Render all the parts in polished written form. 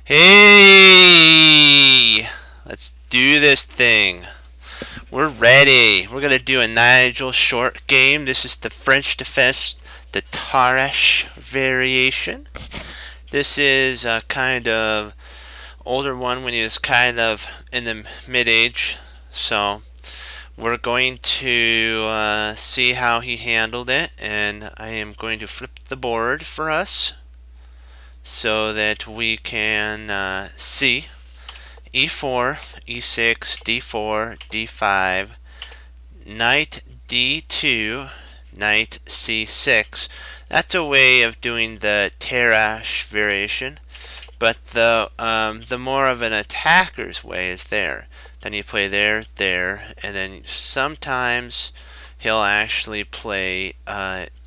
Hey! Let's do this thing. We're ready. We're gonna do a Nigel short game. This is the French defense, the Tarash variation. This is a kind of older one when he was kind of in the mid-age. So we're going to see how he handled it, and I am going to flip the board for us so that we can see e4, e6, d4, d5, knight d2, knight c6. That's a way of doing the Tarrasch variation, but the more of an attacker's way is there. Then you play there, there, and then sometimes he'll actually play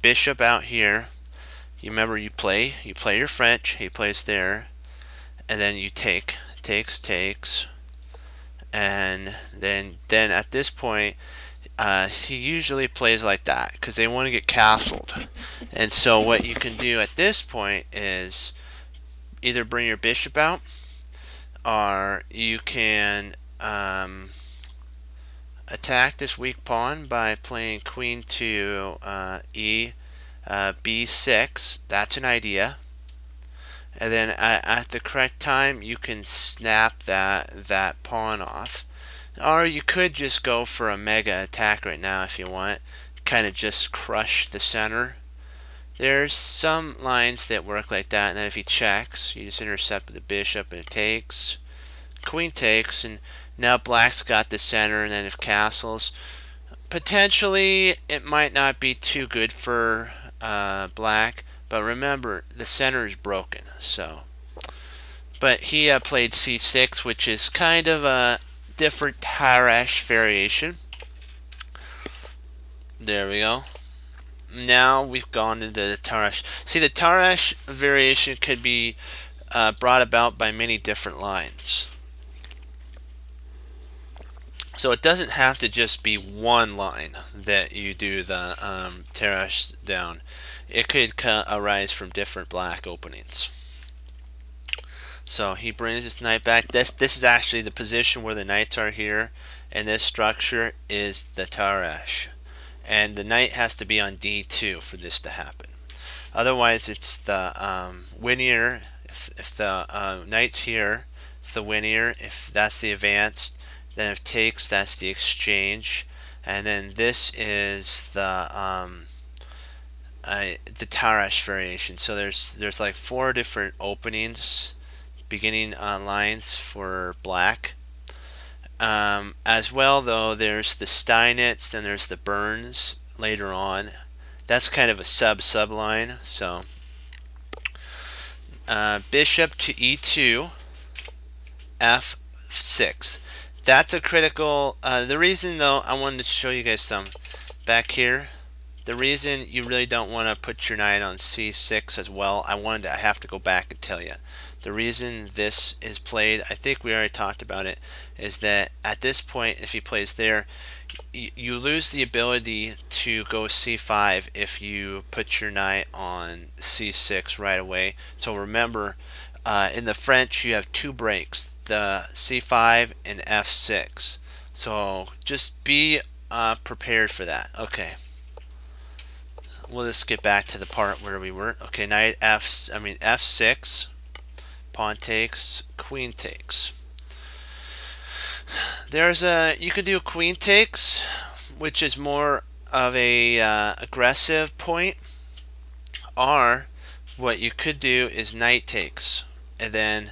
bishop out here. You remember you play your French. He plays there, and then you takes, and then at this point he usually plays like that because they want to get castled. And so what you can do at this point is either bring your bishop out, or you can attack this weak pawn by playing queen to b6. That's an idea. And then at the correct time you can snap that pawn off, or you could just go for a mega attack right now if you want, kind of just crush the center. There's some lines that work like that, and then if he checks you just intercept with the bishop and it takes, queen takes, and now black's got the center. And then if castles, potentially it might not be too good for black, but remember the center is broken. So, but he played c6, which is kind of a different Tarrasch variation. There we go. Now we've gone into the Tarrasch. See, the Tarrasch variation could be brought about by many different lines. So it doesn't have to just be one line that you do the Tarrasch down. It could arise from different black openings. So he brings his knight back. This is actually the position where the knights are here, and this structure is the Tarrasch. And the knight has to be on d2 for this to happen. Otherwise, it's the Winier. If the knight's here, it's the Winier. If that's the advanced, then if takes, that's the exchange. And then this is the Tarrasch variation. So there's like 4 different openings, beginning lines for black. As well, though, there's the Steinitz, then there's the Burns later on. That's kind of a sub-line. So bishop to e2, f6. That's a critical. The reason, though, I wanted to show you guys some back here. The reason you really don't want to put your knight on c6 as well, I have to go back and tell you. The reason this is played, I think we already talked about it, is that at this point, if he plays there, you lose the ability to go c5 if you put your knight on c6 right away. So remember, in the French, you have 2 breaks, the c5 and f6. So just be prepared for that. Okay. We'll just get back to the part where we were. Okay, knight f6, pawn takes, queen takes. You could do queen takes, which is more of a aggressive point, or what you could do is knight takes, and then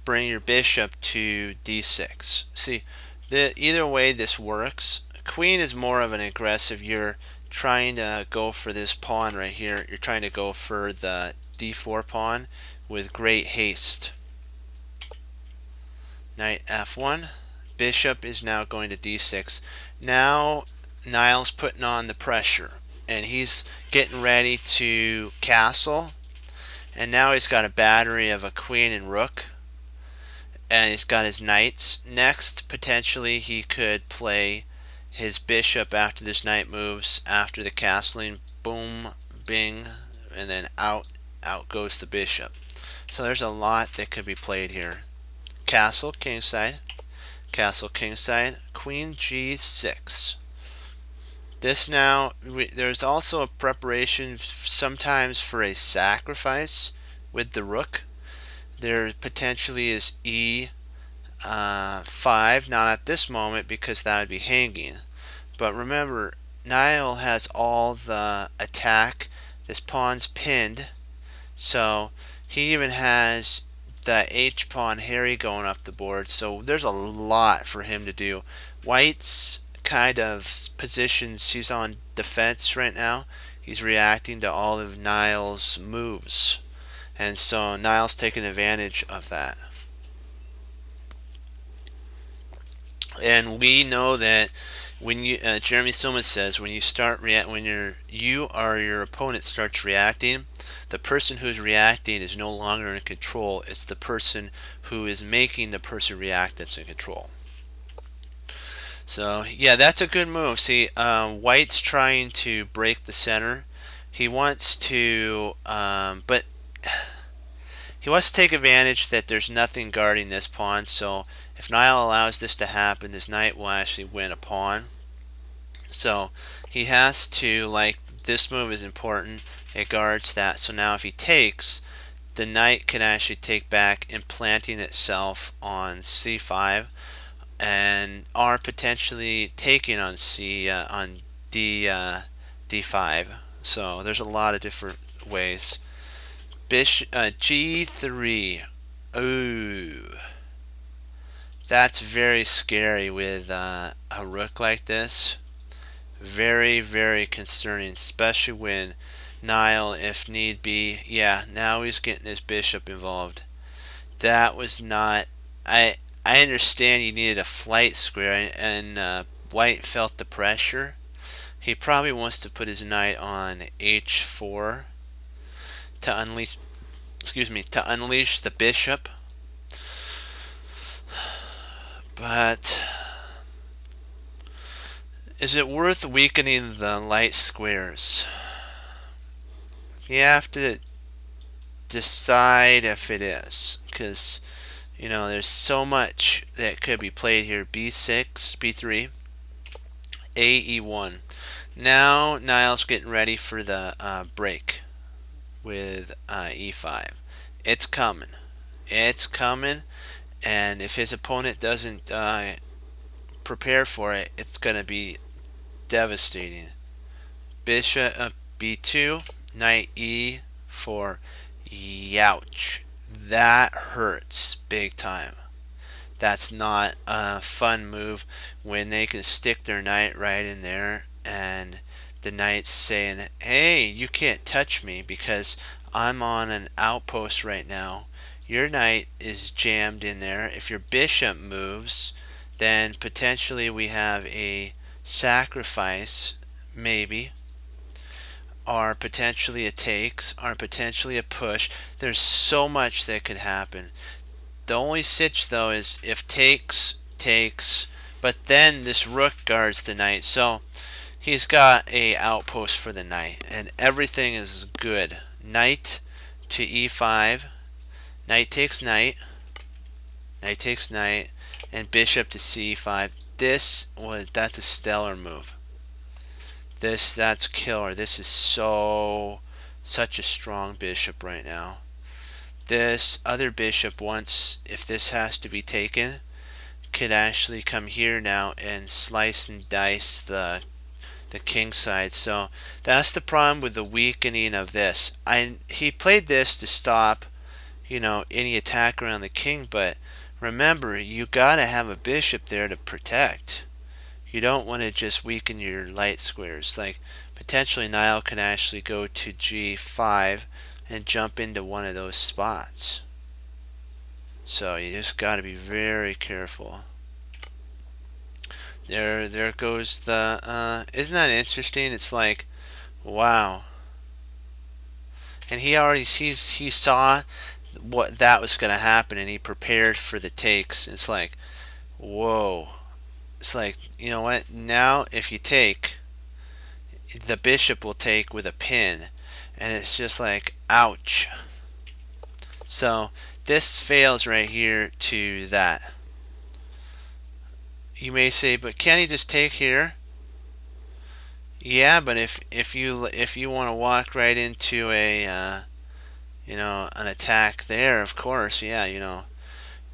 bring your bishop to d6. See, either way this works. Queen is more of an aggressive. You're trying to go for this pawn right here. You're trying to go for the d4 pawn with great haste. Knight f1. Bishop is now going to d6. Now Niall's putting on the pressure, and he's getting ready to castle. And now he's got a battery of a queen and rook, and he's got his knights. Next, potentially he could play his bishop after this knight moves, after the castling. Boom, bing, and then out goes the bishop. So there's a lot that could be played here. Castle, kingside. Castle, kingside. Queen g6. This now, there's also a preparation sometimes for a sacrifice with the rook. There potentially is e5, not at this moment because that would be hanging. But remember, Nile has all the attack. This pawn's pinned, so he even has the H pawn Harry going up the board. So there's a lot for him to do. White's kind of positions, he's on defense right now. He's reacting to all of Nile's moves, and so Nile's taking advantage of that. And we know that when you Jeremy Silman says when you start when your opponent starts reacting, the person who's reacting is no longer in control. It's the person who is making the person react that's in control. So yeah, that's a good move. See, White's trying to break the center. He wants to, but he wants to take advantage that there's nothing guarding this pawn. So if Nile allows this to happen, this knight will actually win a pawn. So he has to, like, this move is important. It guards that. So now if he takes, the knight can actually take back, implanting itself on c5, and are potentially taking on d5. So there's a lot of different ways. Bishop g3. Ooh, that's very scary with a rook like this. Very, very concerning, especially when Nile, if need be, yeah, now he's getting his bishop involved. That was not. I understand you needed a flight square, and White felt the pressure. He probably wants to put his knight on h4 to unleash. Excuse me, to unleash the bishop. But is it worth weakening the light squares? You have to decide if it is, because there's so much that could be played here. b6, b3, e1. Now Nile's getting ready for the break with e5. It's coming. It's coming, and if his opponent doesn't prepare for it, it's going to be devastating. Bishop b2, knight e4. Youch. That hurts big time. That's not a fun move when they can stick their knight right in there, and the knight's saying, hey, you can't touch me because I'm on an outpost right now. Your knight is jammed in there. If your bishop moves, then potentially we have a sacrifice, maybe, or potentially a takes, or potentially a push. There's so much that could happen. The only sitch though is if takes, but then this rook guards the knight, so he's got a outpost for the knight, and everything is good. Knight to e5, knight takes knight, knight takes knight, and bishop to c5. That's a stellar move. That's killer. This is such a strong bishop right now. This other bishop, once, if this has to be taken, could actually come here now and slice and dice the king side. So that's the problem with the weakening of this. He played this to stop any attack around the king, but remember, you gotta have a bishop there to protect. You don't want to just weaken your light squares. Like, potentially Nile can actually go to g5 and jump into one of those spots. So you just got to be very careful. There goes the isn't that interesting? It's like, wow. And he saw what that was going to happen, and he prepared for the takes. It's like, whoa. It's like, you know what? Now if you take, the bishop will take with a pin, and it's just like, ouch. So this fails right here to that. You may say, but can't he just take here? Yeah, but if you want to walk right into a an attack there, of course, yeah,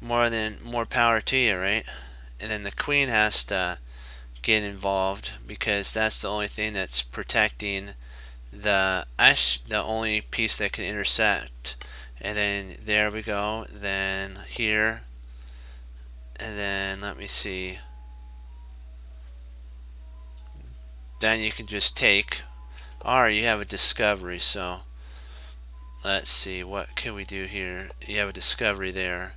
more power to you, right? And then the queen has to get involved because that's the only thing that's protecting the only piece that can intersect. And then there we go. Then here, and then let me see. Then you can just take, or you have a discovery. So let's see, what can we do here? You have a discovery there,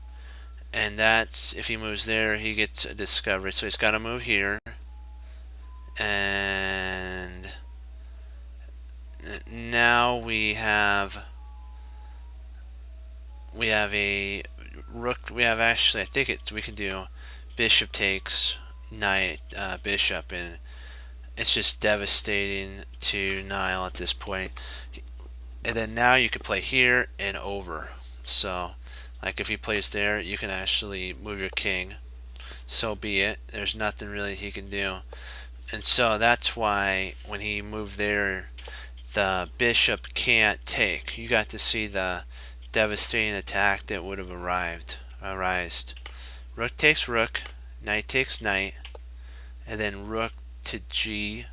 and that's if he moves there, he gets a discovery. So he's got to move here, and now we have a rook. We have actually, I think we can do bishop takes knight bishop, and it's just devastating to Nile at this point. And then now you can play here and over. So like if he plays there, you can actually move your king. So be it. There's nothing really he can do. And so that's why when he moved there, the bishop can't take. You got to see the devastating attack that would have arisen. Rook takes rook, knight takes knight, and then rook to g8.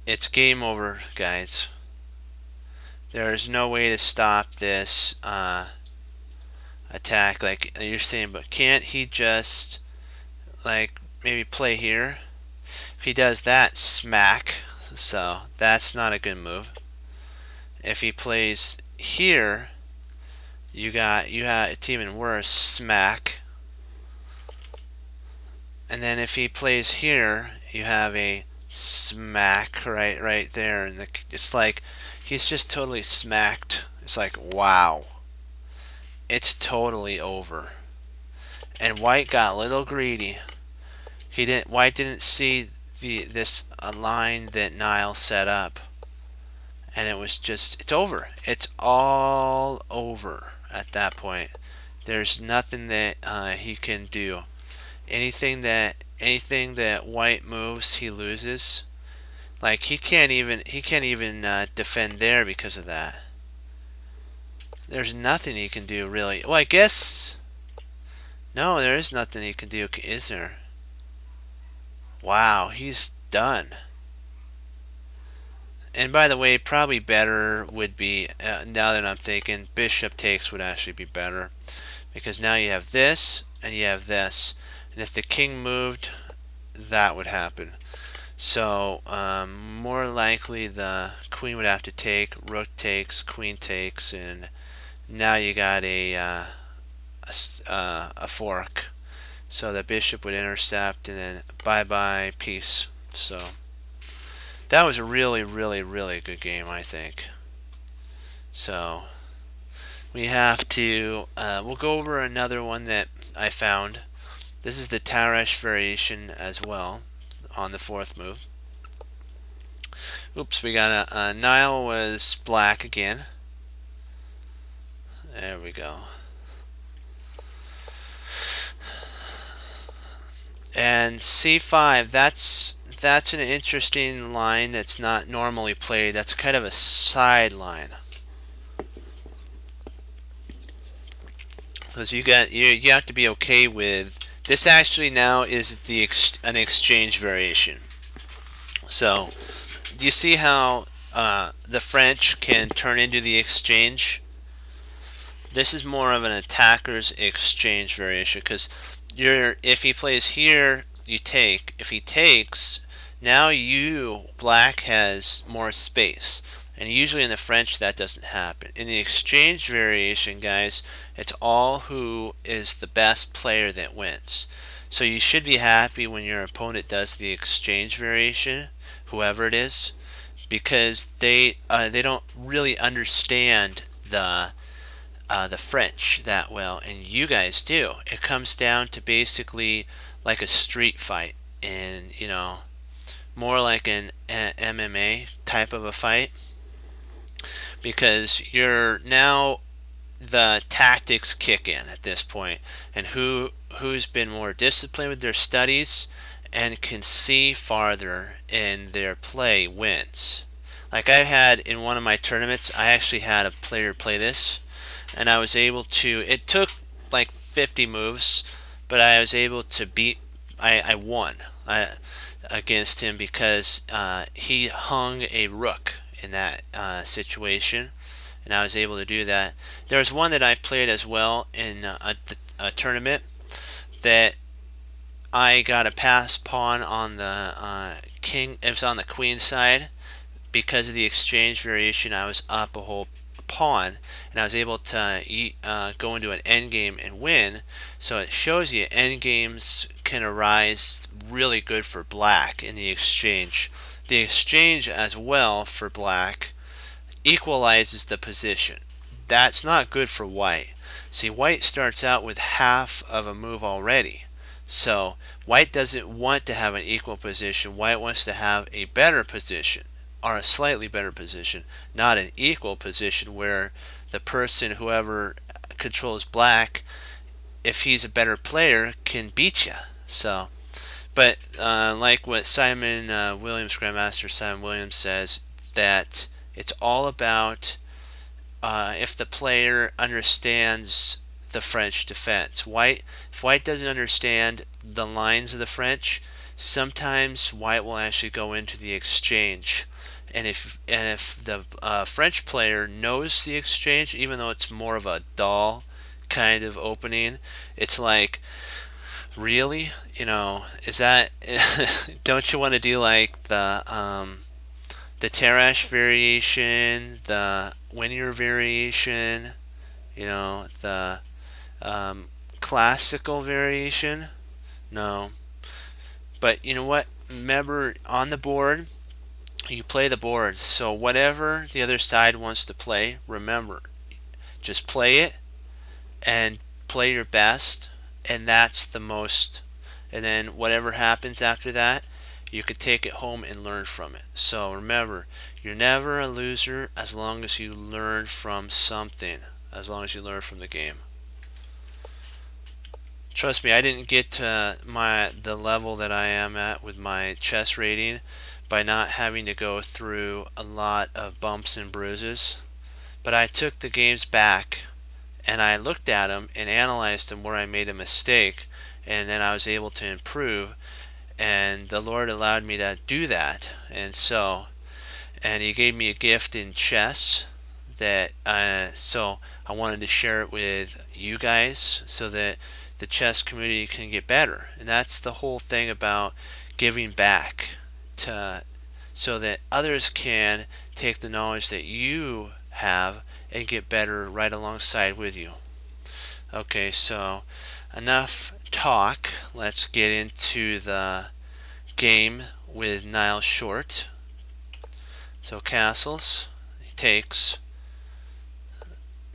It's game over, guys. There is no way to stop this attack like you're saying, but can't he just like maybe play here? If he does that, smack. So that's not a good move. If he plays here, it's even worse, smack. And then if he plays here, you have a smack right there, and it's like he's just totally smacked. It's like, wow, it's totally over. And white got a little greedy. White didn't see this line that Nile set up, and it's over. It's all over at that point. There's nothing that he can do. Anything that white moves, he loses. Like he can't even defend there because of that. There's nothing he can do really. Well, I guess no, there is nothing he can do, is there? Wow, he's done. And by the way, probably better would be, now that I'm thinking, bishop takes would actually be better. Because now you have this, and you have this. And if the king moved, that would happen. So, more likely the queen would have to take, rook takes, queen takes, and now you got a fork. So the bishop would intercept, and then bye-bye, peace. So that was a really, really, really good game, I think. So we have to, we'll go over another one that I found. This is the Tarrasch variation as well on the fourth move. Oops, we got Nile was black again. There we go. And c5, that's an interesting line that's not normally played. That's kind of a side line. Because you have to be okay with this. Actually now is an exchange variation. So do you see how the French can turn into the exchange? This is more of an attacker's exchange variation, because if he plays here, you take. If he takes, now black has more space. And usually in the French that doesn't happen. In the exchange variation, guys, it's all who is the best player that wins. So you should be happy when your opponent does the exchange variation, whoever it is, because they don't really understand the French that well, and you guys do. It comes down to basically like a street fight, and more like an MMA type of a fight, because you're now the tactics kick in at this point, and who's been more disciplined with their studies and can see farther in their play wins. Like I had in one of my tournaments, I actually had a player play this, and I was able to. It took like 50 moves, but I was able to beat. I won against him because he hung a rook in that situation, and I was able to do that. There was one that I played as well in a tournament that I got a pass pawn on the king. It was on the queen side. Because of the exchange variation, I was up a whole pawn, and I was able to go into an endgame and win. So it shows you endgames can arise really good for black in the exchange. The exchange as well for black equalizes the position. That's not good for white. See, white starts out with half of a move already. So white doesn't want to have an equal position. White wants to have a better position, or a slightly better position, not an equal position where the person, whoever controls black, if he's a better player, can beat you. So, but like what Simon Williams, Grandmaster Simon Williams says, that it's all about if the player understands the French defense. If white doesn't understand the lines of the French, sometimes white will actually go into the exchange. And if the French player knows the exchange, even though it's more of a dull kind of opening, it's like, really, is that? Don't you want to do like the Tarrasch variation, the Winier variation, the classical variation? No. But you know what? Remember, on the board, you play the board. So whatever the other side wants to play, remember, just play it and play your best, and that's the most. And then whatever happens after that, you could take it home and learn from it. So remember, you're never a loser as long as you learn from something, as long as you learn from the game. Trust me, I didn't get to the level that I am at with my chess rating by not having to go through a lot of bumps and bruises. But I took the games back and I looked at them and analyzed them where I made a mistake, and then I was able to improve, and the Lord allowed me to do that. And he gave me a gift in chess that so I wanted to share it with you guys so that the chess community can get better. And that's the whole thing about giving back, so that others can take the knowledge that you have and get better right alongside with you. Okay, so enough talk. Let's get into the game with Niall Short. So castles, he takes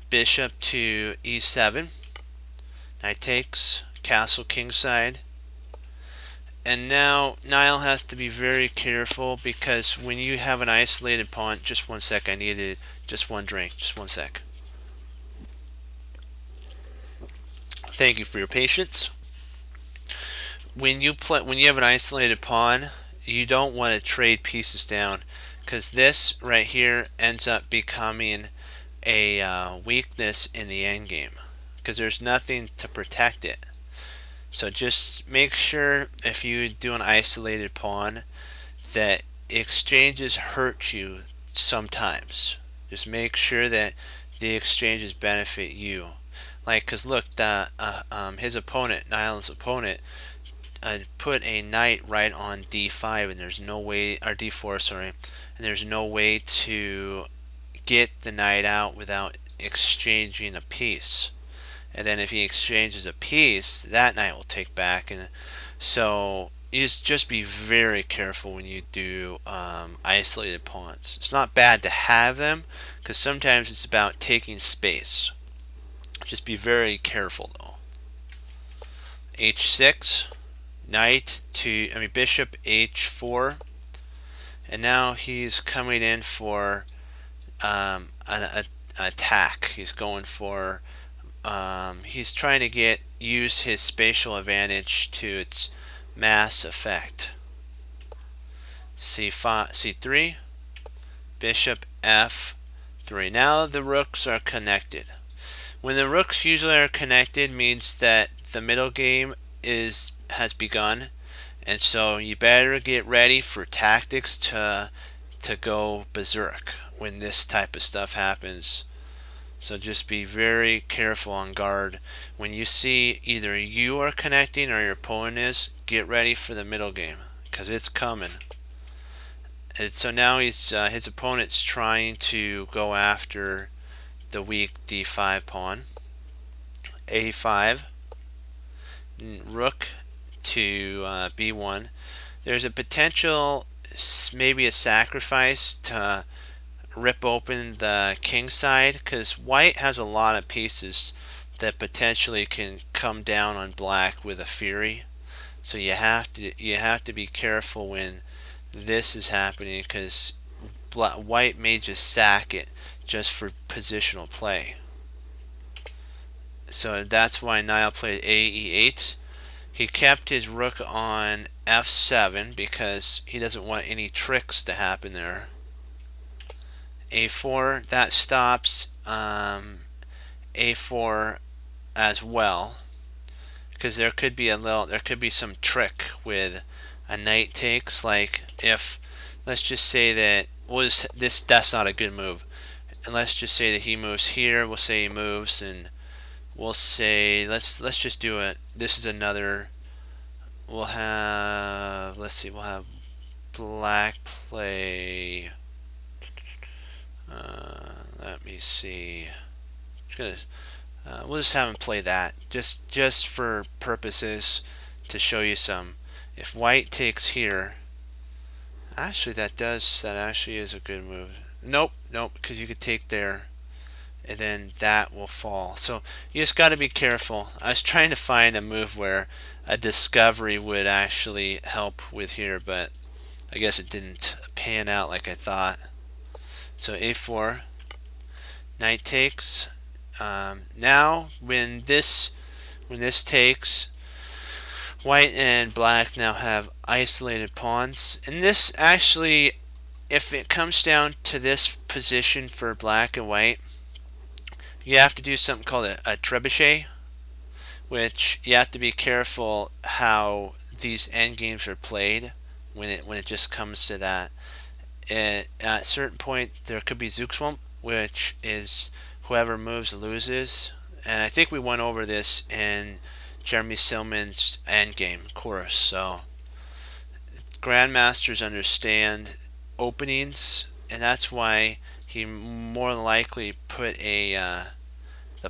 bishop to e7. Knight takes, castle kingside. And now Niall has to be very careful, because when you have an isolated pawn, just one sec, I needed just one drink, just one sec. Thank you for your patience. When you have an isolated pawn, you don't want to trade pieces down, because this right here ends up becoming a weakness in the endgame, because there's nothing to protect it. So just make sure, if you do an isolated pawn, that exchanges hurt you sometimes. Just make sure that the exchanges benefit you. Like, because look, his opponent, Niall's opponent, put a knight right on d5, and there's no way, or d4, sorry, and there's no way to get the knight out without exchanging a piece. And then if he exchanges a piece, that knight will take back. And so you just be very careful when you do isolated pawns. It's not bad to have them, because sometimes it's about taking space. Just be very careful though. h6, bishop h4, and now he's coming in for an attack. He's going for he's trying to use his spatial advantage to its mass effect. C5, C3, bishop F3. Now the rooks are connected. When the rooks usually are connected means that the middle game has begun, and so you better get ready for tactics to go berserk when this type of stuff happens. So just be very careful on guard. When you see either you are connecting or your opponent is, get ready for the middle game because it's coming. And so now his opponent's trying to go after the weak d5 pawn. A5, rook to b1. There's a potential, maybe a sacrifice to rip open the king side because white has a lot of pieces that potentially can come down on black with a fury. So you have to be careful when this is happening because white may just sack it just for positional play. So that's why Niall played AE8. He kept his rook on F7 because he doesn't want any tricks to happen there. A4, that stops A4 as well because there could be some trick with a knight takes, like if let's just say that that's not a good move, and let's just say that he moves here. We'll say he moves, and we'll say let's just do it. This is another. We'll have black play. Let me see. We'll just have him play that just for purposes to show you some. If white takes here, actually that actually is a good move. Nope, because you could take there, and then that will fall. So you just got to be careful. I was trying to find a move where a discovery would actually help with here, but I guess it didn't pan out like I thought. So A4, knight takes. Now when this takes, white and black now have isolated pawns, and this actually, if it comes down to this position for black and white, you have to do something called a trebuchet, which you have to be careful how these endgames are played when it just comes to that. At a certain point, there could be Zugzwang, which is whoever moves loses, and I think we went over this in Jeremy Silman's endgame course. So grandmasters understand openings, and that's why he more likely put the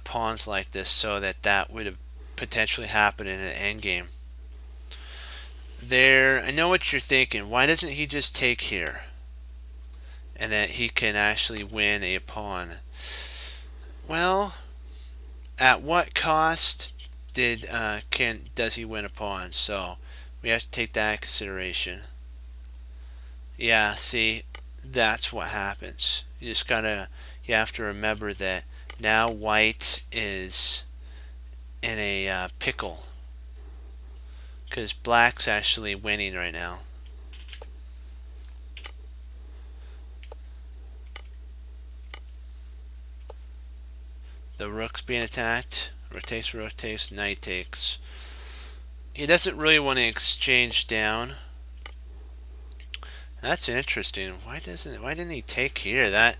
pawns like this so that would have potentially happened in an endgame. There, I know what you're thinking. Why doesn't he just take here, and that he can actually win a pawn? Well, at what cost does he win a pawn? So we have to take that into consideration. Yeah, see, that's what happens. You have to remember that now white is in a pickle because black's actually winning right now. The rook's being attacked. Rook takes, knight takes. He doesn't really want to exchange down. That's interesting. Why didn't he take here? That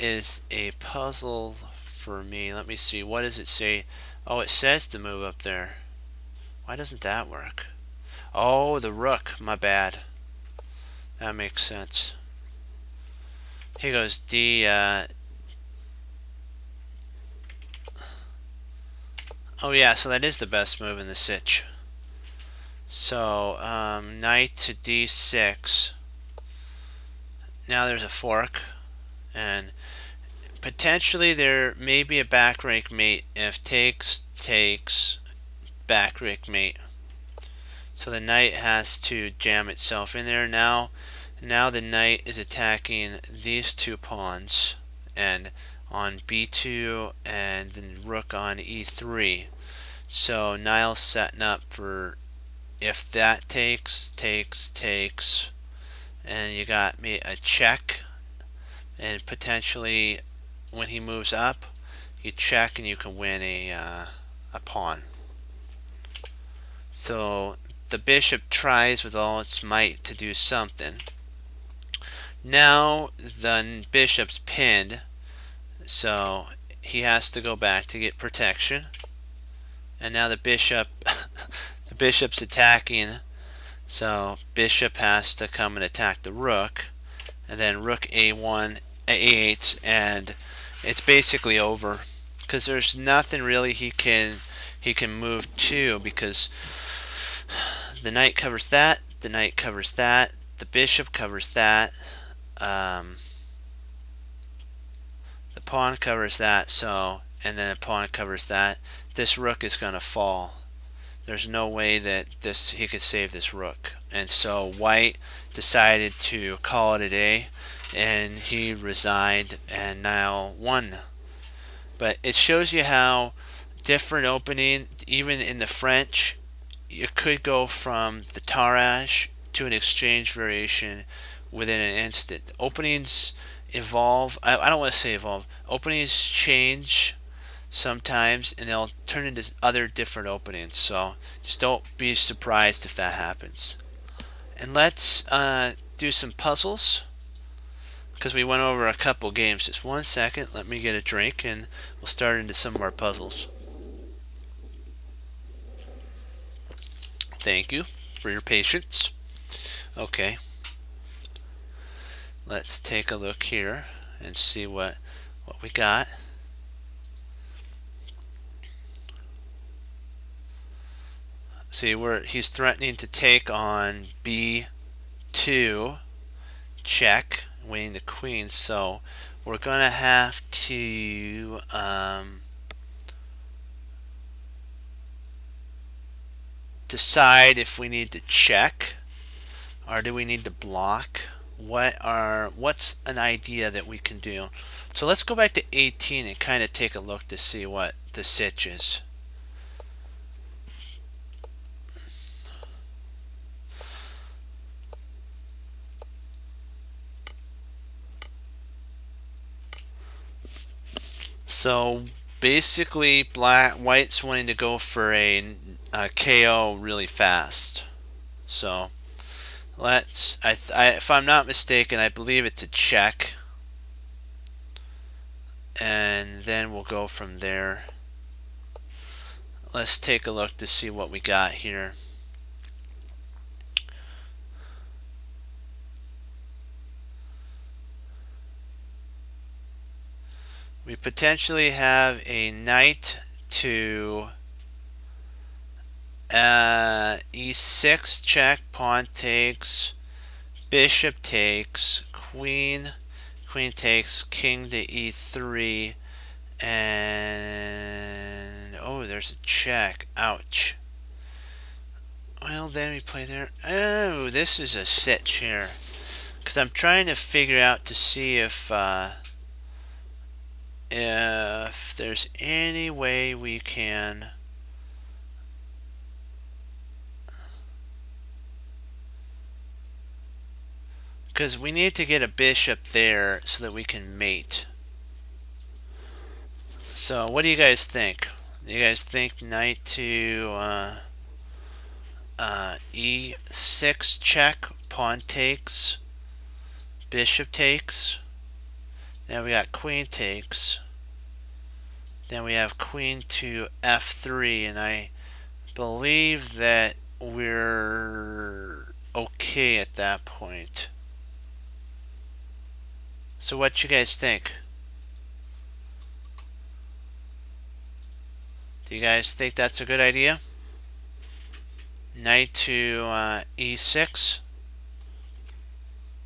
is a puzzle for me. Let me see. What does it say? Oh, it says to move up there. Why doesn't that work? Oh, the rook. My bad. That makes sense. Here goes D. Oh yeah, so that is the best move in the sitch. So knight to d6. Now there's a fork, and potentially there may be a back rank mate if takes back rank mate. So the knight has to jam itself in there. Now Now the knight is attacking these two pawns, and on b2 and then rook on e3. So Niall's setting up for if that takes, and you got me a check, and potentially when he moves up, you check and you can win a pawn. So the bishop tries with all its might to do something. Now the bishop's pinned, so he has to go back to get protection. And now the bishop the bishop's attacking, so bishop has to come and attack the rook, and then rook a1 a8, and it's basically over because there's nothing really he can move to, because the knight covers that, the knight covers that, the bishop covers that, the pawn covers that, so, and then the pawn covers that. This rook is going to fall. There's no way that he could save this rook, and so white decided to call it a day, and he resigned, and Niall won. But it shows you how different opening, even in the French, you could go from the Tarrasch to an exchange variation within an instant. Openings evolve. I don't want to say evolve. Openings change sometimes, and they'll turn into other different openings. So just don't be surprised if that happens. And let's do some puzzles, because we went over a couple games. Just 1 second, let me get a drink, and we'll start into some of our puzzles. Thank you for your patience. Okay, let's take a look here and see what we got. See, he's threatening to take on b2, check, winning the queen. So we're gonna have to decide if we need to check or do we need to block. What's an idea that we can do? So let's go back to 18 and kind of take a look to see what the sitch is. So basically, white's wanting to go for a KO really fast. So let's. If I'm not mistaken, I believe it's a check, and then we'll go from there. Let's take a look to see what we got here. We potentially have a knight to e6 check, pawn takes, bishop takes, queen takes, king to e3, and oh, there's a check. Ouch. Well, then we play there. Oh, this is a sitch here, because I'm trying to figure out to see if there's any way we can because we need to get a bishop there so that we can mate. So what do you guys think? Do you guys think knight to e6 check, pawn takes, bishop takes, then we got queen takes, then we have queen to f3, and I believe that we're okay at that point. So what you guys think? Do you guys think that's a good idea? Knight to e6?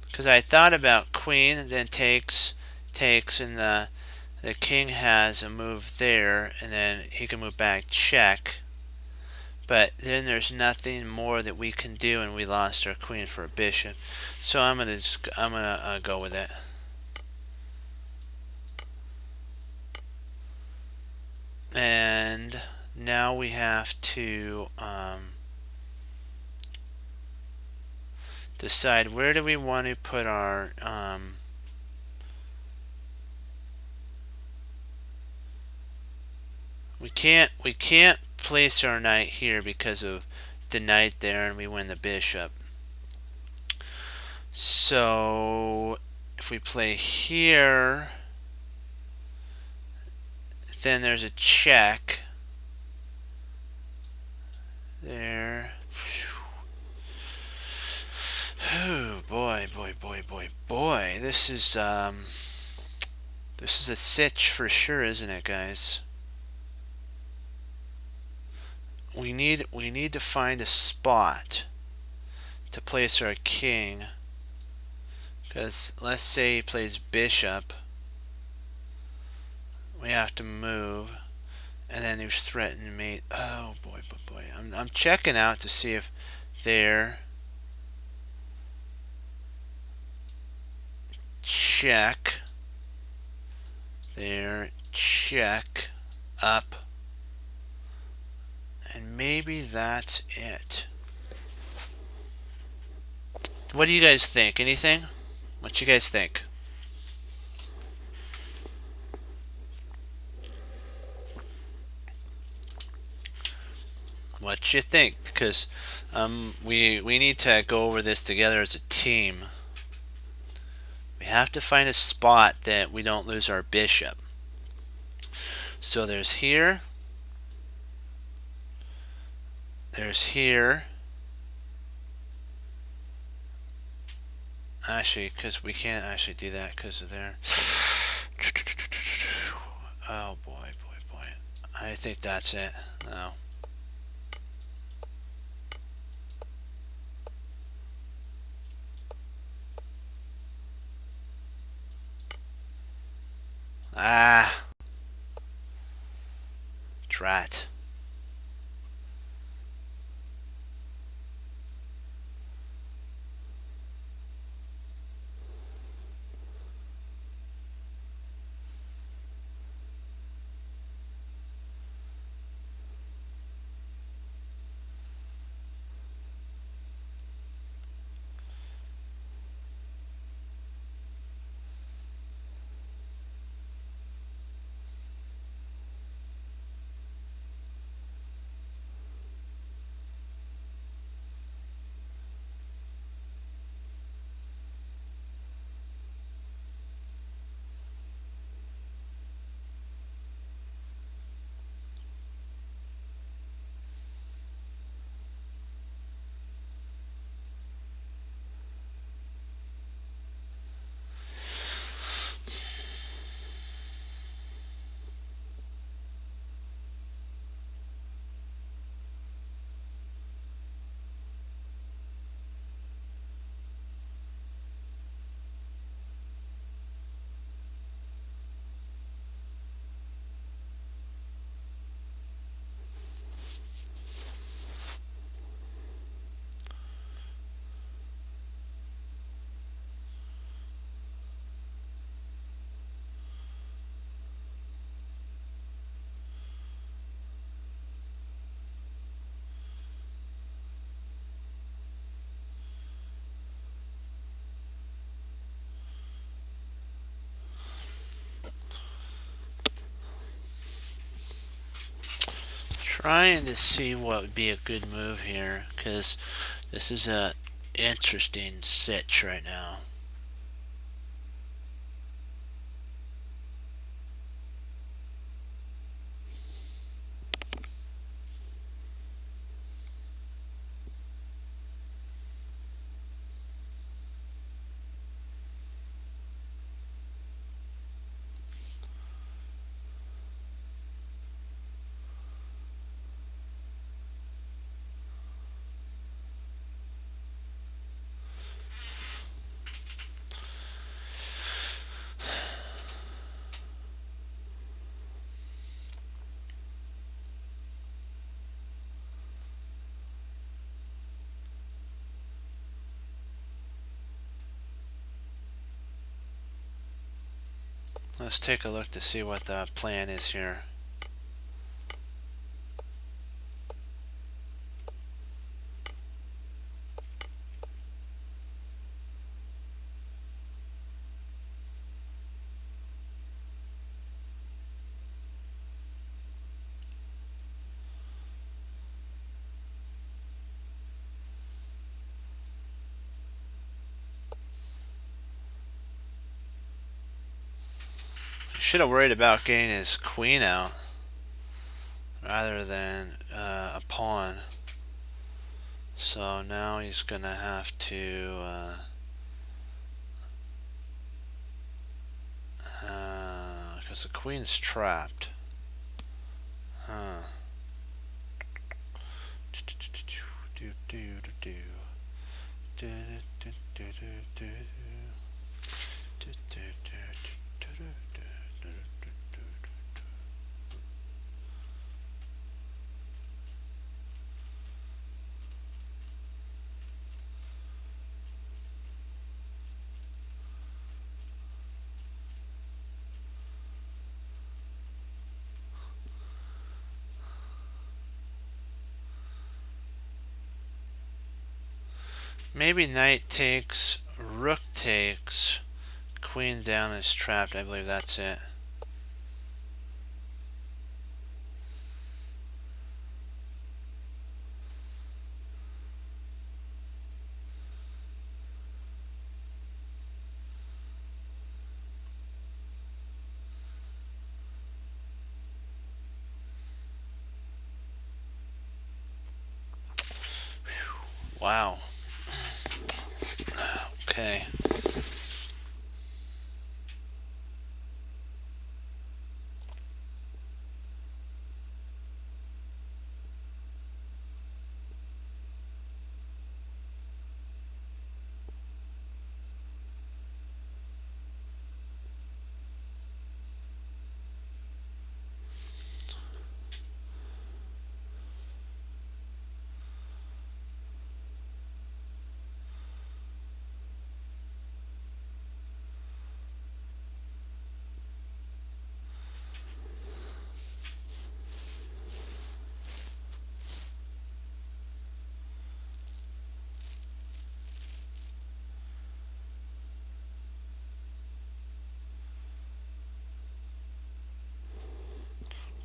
Because I thought about queen, then takes, and the king has a move there, and then he can move back, check. But then there's nothing more that we can do, and we lost our queen for a bishop. So I'm gonna go with it. And now we have to decide where do we want to put our we can't place our knight here because of the knight there, and we win the bishop. So if we play here, then there's a check there. Oh boy, boy, boy, boy, boy. This is a sitch for sure, isn't it, guys? We need to find a spot to place our king, because let's say he plays bishop, we have to move, and then he's threatening me. Oh boy, boy, boy. I'm checking out to see if there. Check. There. Check. Up. And maybe that's it. What do you guys think? Anything? What you guys think? What you think? Because we need to go over this together as a team. We have to find a spot that we don't lose our bishop. So there's here. There's here. Actually, because we can't actually do that because of there. Oh boy, boy, boy. I think that's it. No. Ah. Drat. Trying to see what would be a good move here, because this is a interesting sitch right now. Let's take a look to see what the plan is here. Should have worried about getting his queen out rather than a pawn. So now he's gonna have to because the queen's trapped. Huh. Maybe knight takes, rook takes, queen down is trapped. I believe that's it. Wow. Okay.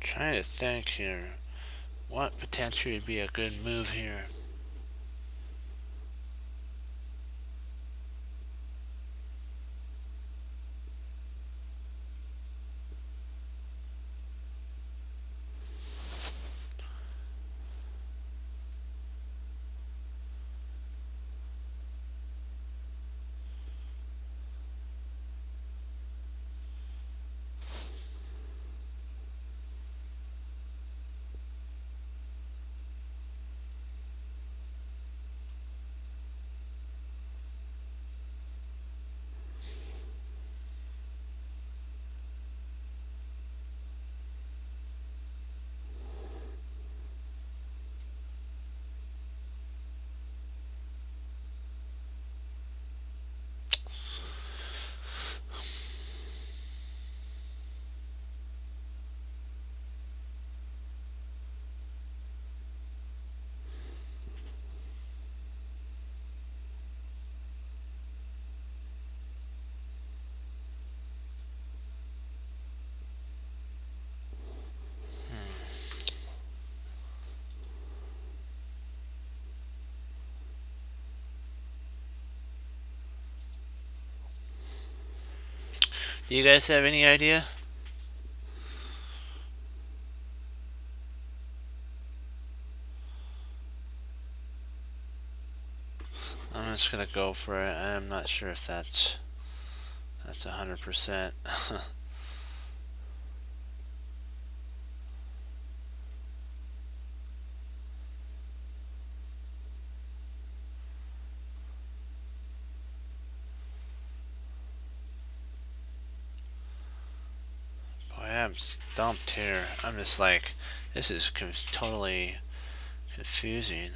Trying to think here. What potentially would be a good move here? Do you guys have any idea? I'm just gonna go for it. I'm not sure if that's 100%. Boy, I'm stumped here. I'm just like, this is totally confusing.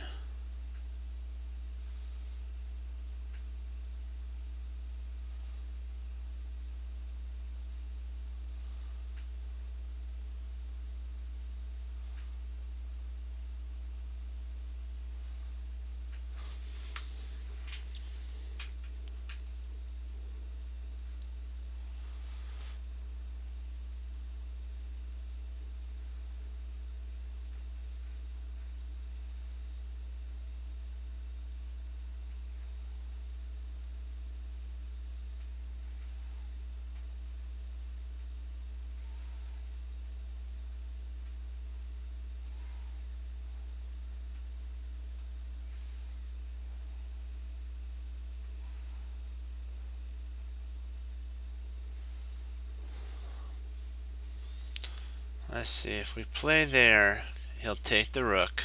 Let's see, if we play there, he'll take the rook.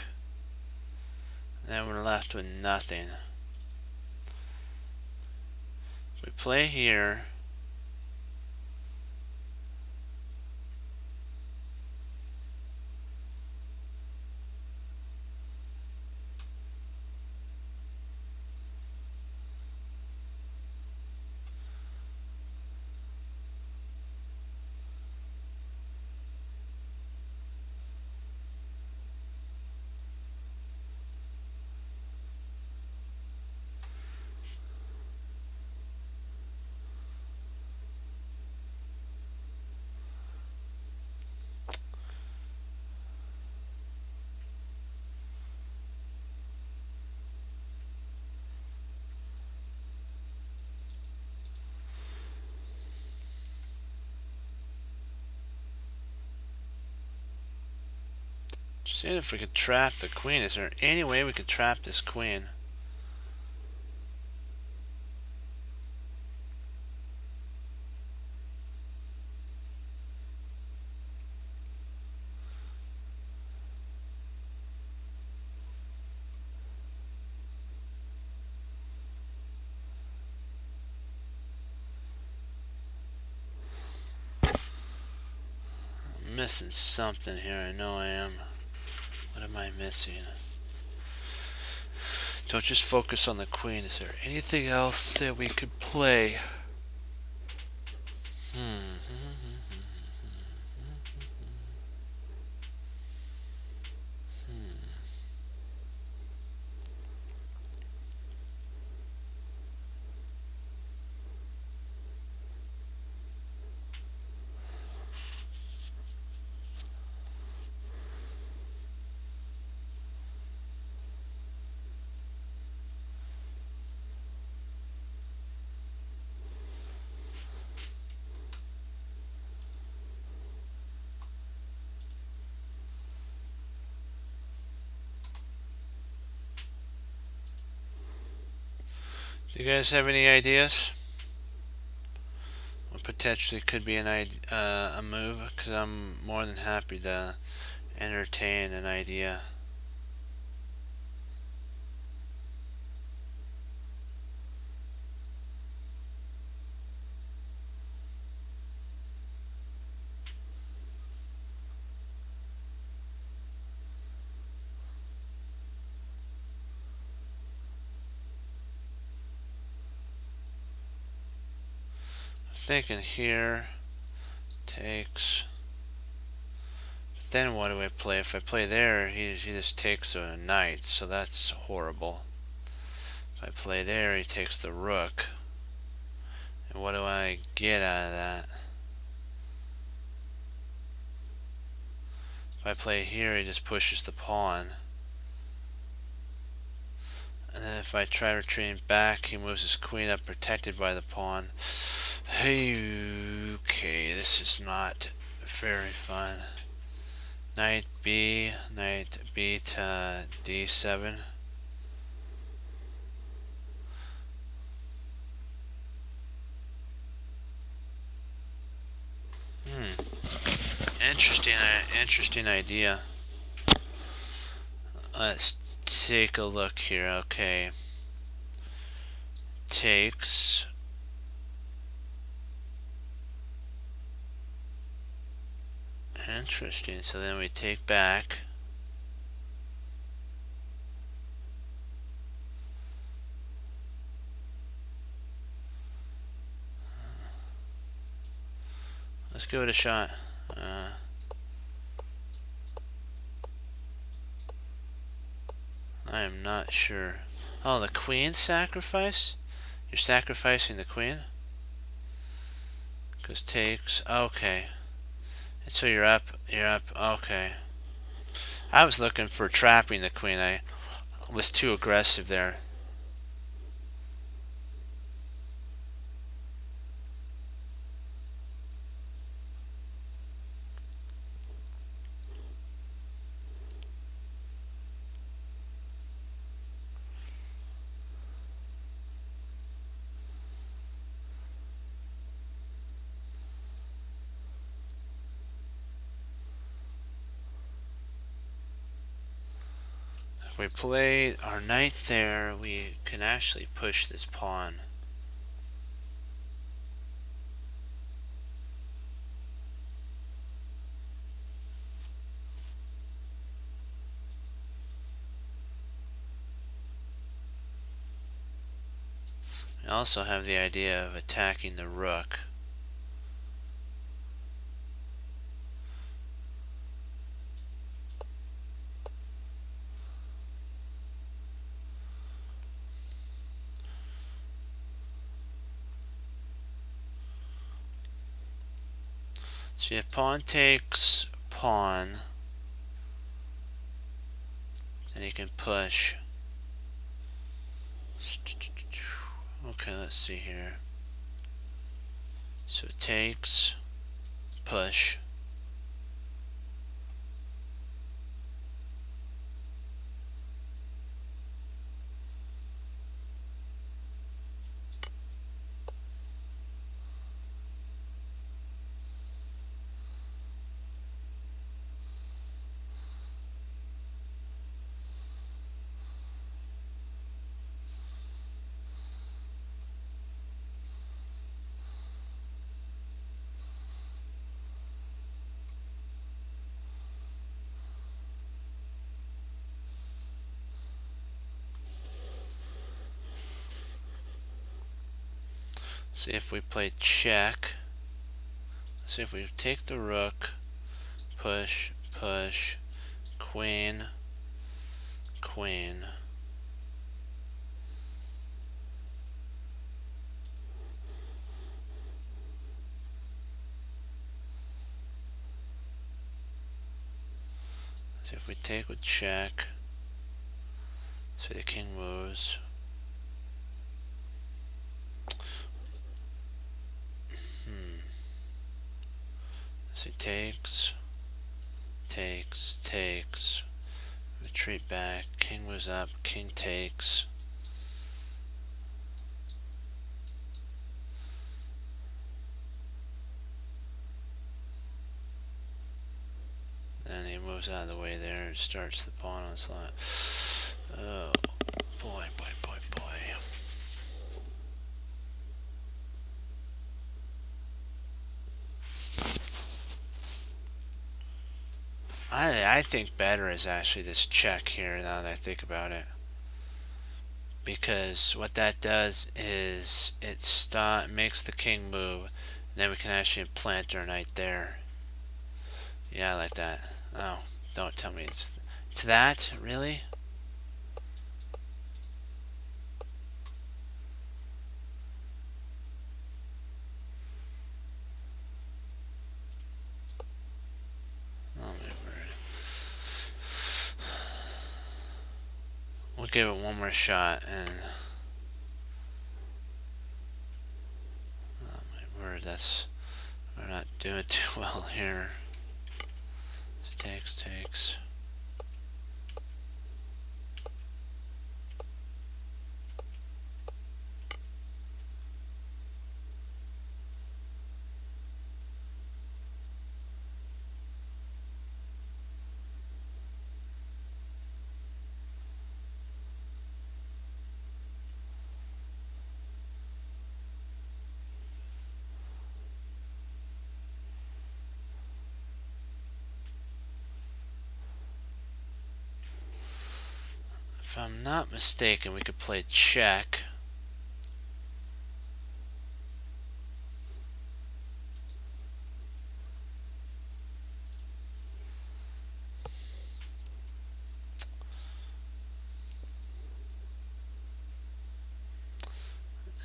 Then we're left with nothing. If we play here, seeing if we could trap the queen. Is there any way we could trap this queen? I'm missing something here. I know I am. What am I missing? Don't just focus on the queen. Is there anything else that we could play? Do you guys have any ideas? What potentially could be a move? Because I'm more than happy to entertain an idea. Thinking here takes. But then what do I play? If I play there, he just takes a knight, so that's horrible. If I play there, he takes the rook. And what do I get out of that? If I play here, he just pushes the pawn. And then if I try retreating back, he moves his queen up, protected by the pawn. Hey, okay, this is not very fun. Knight B to D7. Interesting idea. Let's take a look here. Okay. Takes. Interesting. So then we take back. Let's give it a shot. I am not sure. Oh, the queen sacrifice? You're sacrificing the queen? Because takes. Okay. And so you're up. Okay. I was looking for trapping the queen. I was too aggressive there. If we play our knight there, we can actually push this pawn. I also have the idea of attacking the rook. So if pawn takes pawn, then he can push. Okay, let's see here. So it takes, push. See if we play check. See if we take the rook, push, push, queen, queen. See if we take with check. So the king moves. So he takes, takes, takes, retreat back, king moves up, king takes. Then he moves out of the way there and starts the pawn onslaught. Oh, boy, boy, boy, boy. I think better is actually this check here now that I think about it. Because what that does is it makes the king move, and then we can actually plant our knight there. Yeah, I like that. Oh, don't tell me it's that, really? Oh my word. We'll give it one more shot and oh my word, we're not doing too well here. So takes. If I'm not mistaken, we could play check.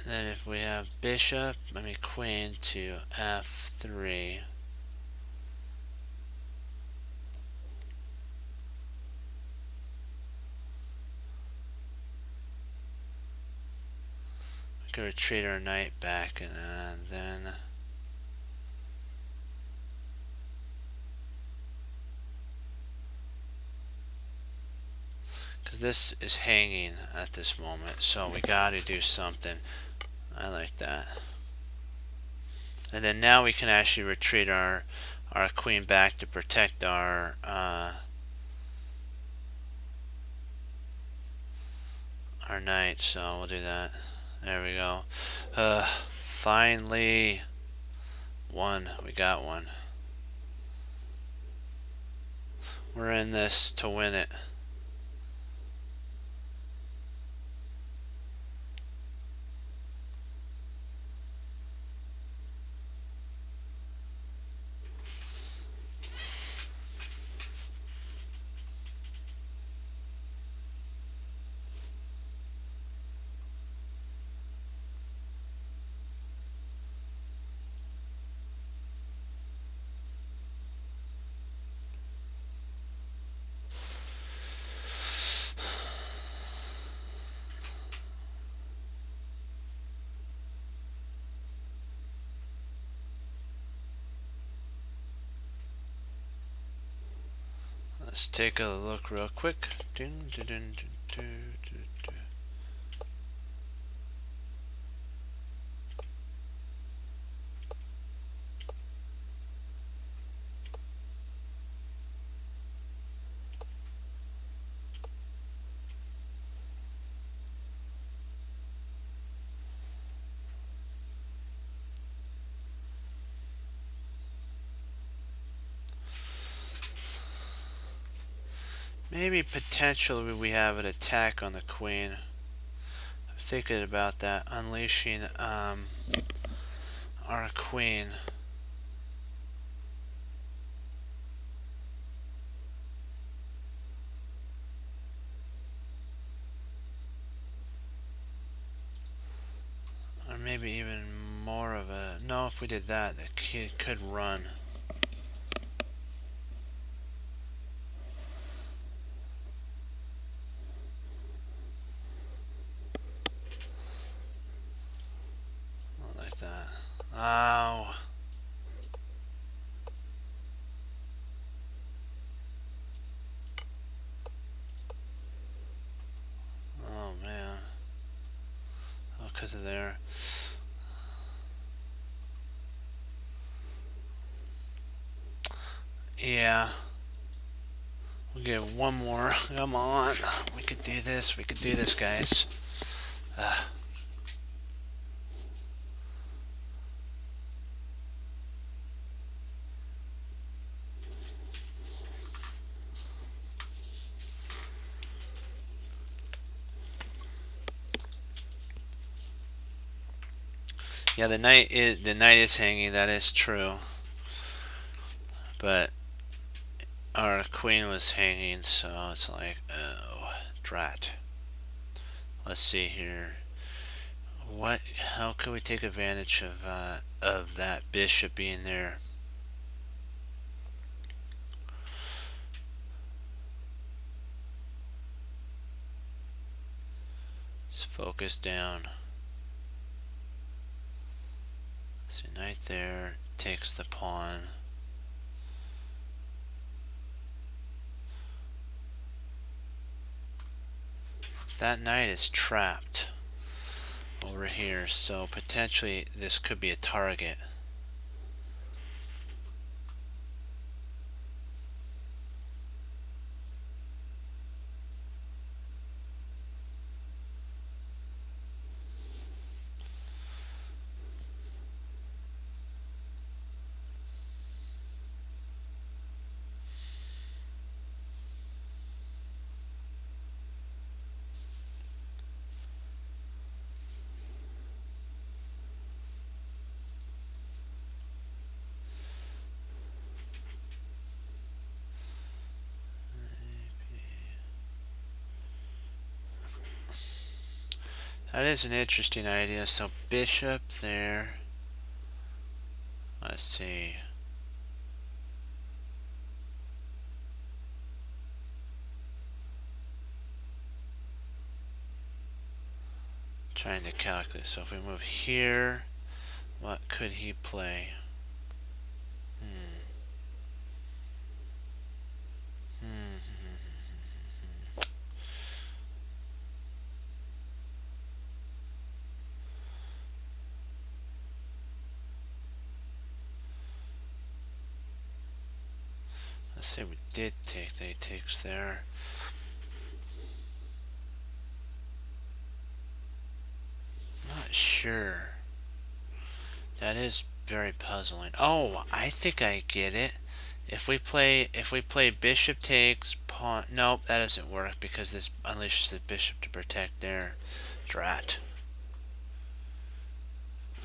And then if we have queen to f3. We could retreat our knight back and then because this is hanging at this moment, so we got to do something. I like that. And then now we can actually retreat our queen back to protect our our knight, so we'll do that. There we go. Finally, one. We got one. We're in this to win it. Let's take a look real quick. Maybe potentially we have an attack on the queen. I'm thinking about that, unleashing our queen. Or maybe even more of a... No, if we did that, the kid could run. Not like that. Ow. Oh, man. Oh, because of there. Yeah. We'll get one more. Come on. We could do this. We could do this, guys. Yeah, the knight is hanging. That is true. But our queen was hanging, so it's like, oh, drat. Let's see here. What? How can we take advantage of that bishop being there? Let's focus down. So knight there takes the pawn. That knight is trapped over here, so potentially this could be a target. That is an interesting idea. So bishop there. Let's see. Trying to calculate. So if we move here, what could he play? Let's say we did take, they takes there. sure. That is very puzzling. Oh, I think I get it. If we play bishop takes pawn. Nope, that doesn't work because this unleashes the bishop to protect their drat.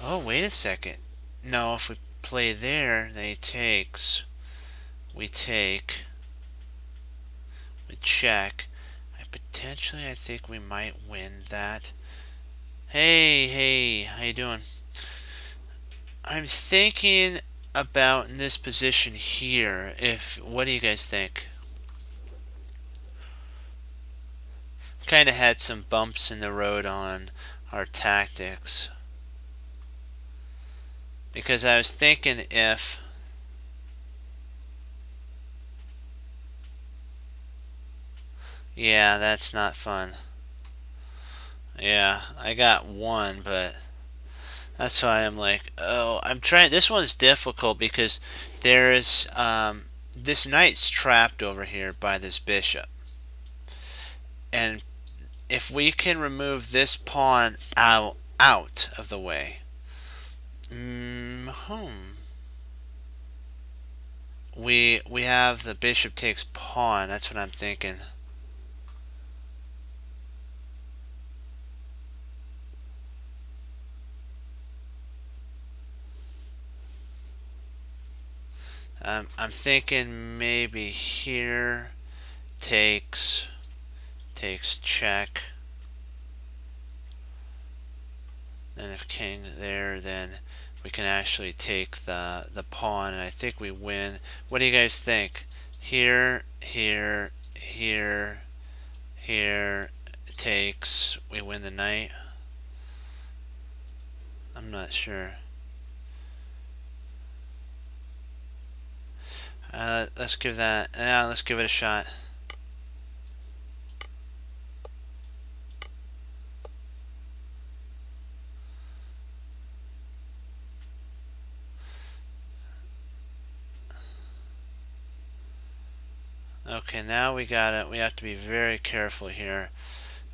Oh, wait a second. No, if we play there, then he takes. We take. We check. I think we might win that. Hey, how you doing? I'm thinking about in this position here. What do you guys think? Kind of had some bumps in the road on our tactics. Because I was thinking if yeah, that's not fun. Yeah, I got one, but that's why I'm like, oh, I'm trying. This one's difficult because there's this knight's trapped over here by this bishop, and if we can remove this pawn out of the way, we have the bishop takes pawn. That's what I'm thinking. I'm thinking maybe here takes check. Then if king there, then we can actually take the pawn, and I think we win. What do you guys think? Here, here, here, here takes. We win the knight. I'm not sure. Let's give that. Yeah, let's give it a shot. Okay, now we got it. We have to be very careful here.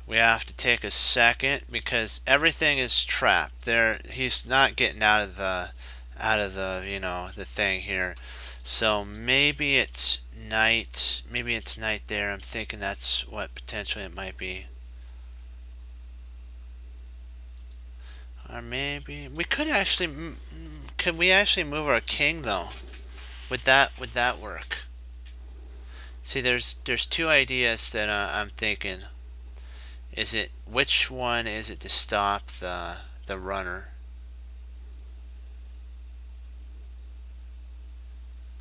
We have to take a second because everything is trapped. There, he's not getting out of the the thing here. So maybe it's knight. Maybe it's knight there. I'm thinking that's what potentially it might be. Or maybe we could actually. Could we actually move our king though? Would that work? See, there's two ideas that I'm thinking. Is it which one is it to stop the runner?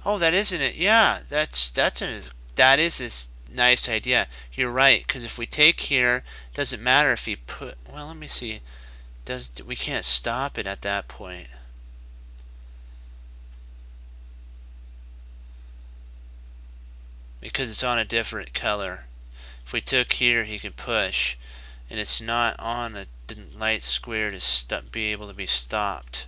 Oh, that isn't it. Yeah, that is a nice idea. You're right, because if we take here, it doesn't matter if he put. Well, let me see. We can't stop it at that point because it's on a different color. If we took here, he could push, and it's not on a light square to be able to be stopped.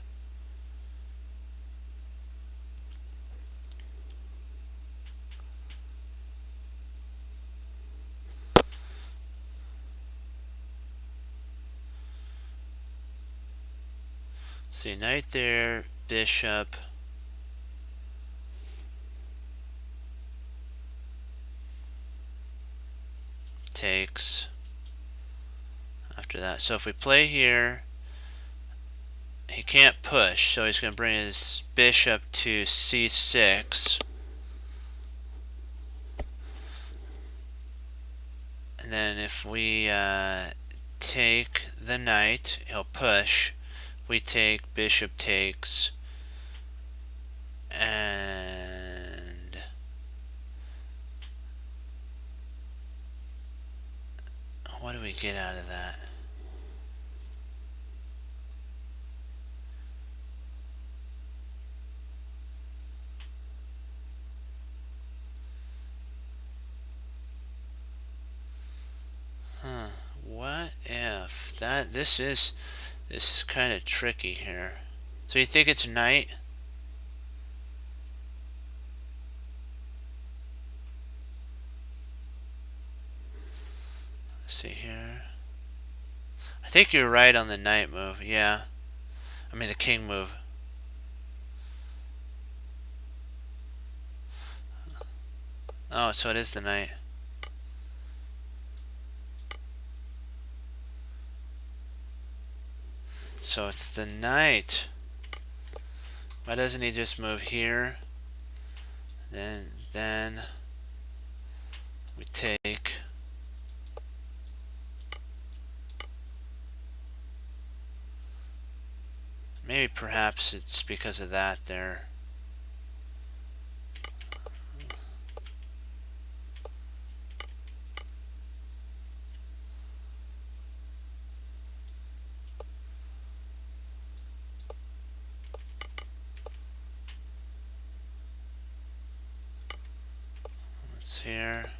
See, knight there, bishop. Takes. After that, so if we play here, he can't push, so he's going to bring his bishop to c6. And then if we take the knight, he'll push. We take, bishop takes, and what do we get out of that? What if that this is kind of tricky here. So you think it's knight? Let's see here. I think you're right on the knight move. Yeah. I mean the king move. Oh, so it is the knight. So it's the knight. Why doesn't he just move here? Then we take. Maybe perhaps it's because of that there. It's here.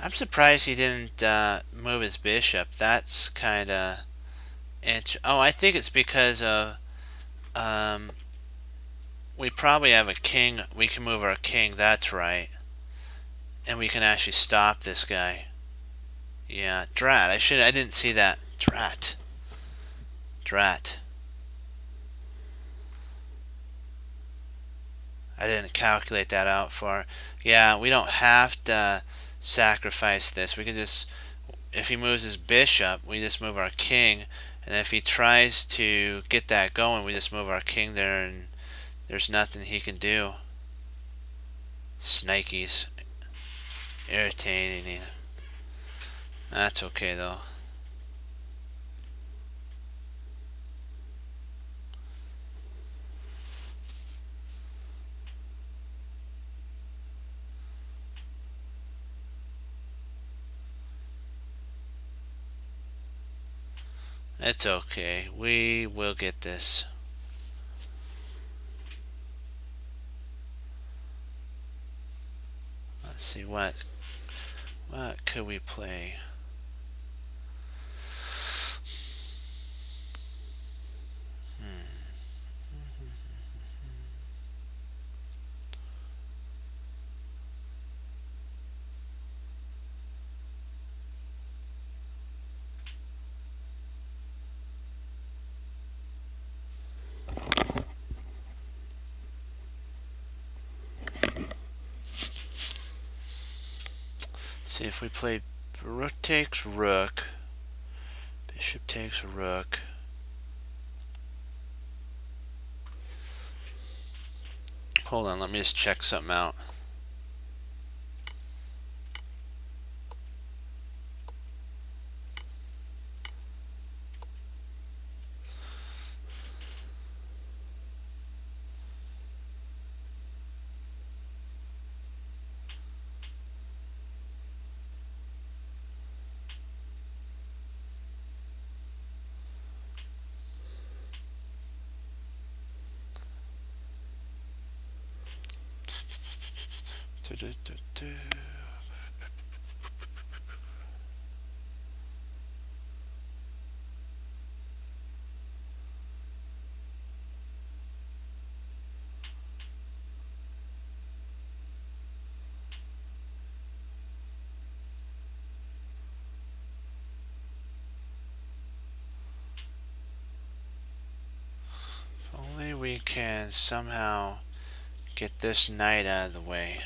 I'm surprised he didn't move his bishop. That's kind of oh, I think it's because of we probably have a king. We can move our king. That's right, and we can actually stop this guy. Yeah, drat. I didn't see that. Drat. Drat. I didn't calculate that out for. Yeah, we don't have to sacrifice this. We can just, if he moves his bishop, we just move our king, and if he tries to get that going, we just move our king there, and there's nothing he can do. Snikies. Irritating. That's okay though. It's okay. We will get this. Let's see what could we play. See if we play rook takes rook. Bishop takes rook. Hold on, let me just check something out. If only we can somehow get this knight out of the way.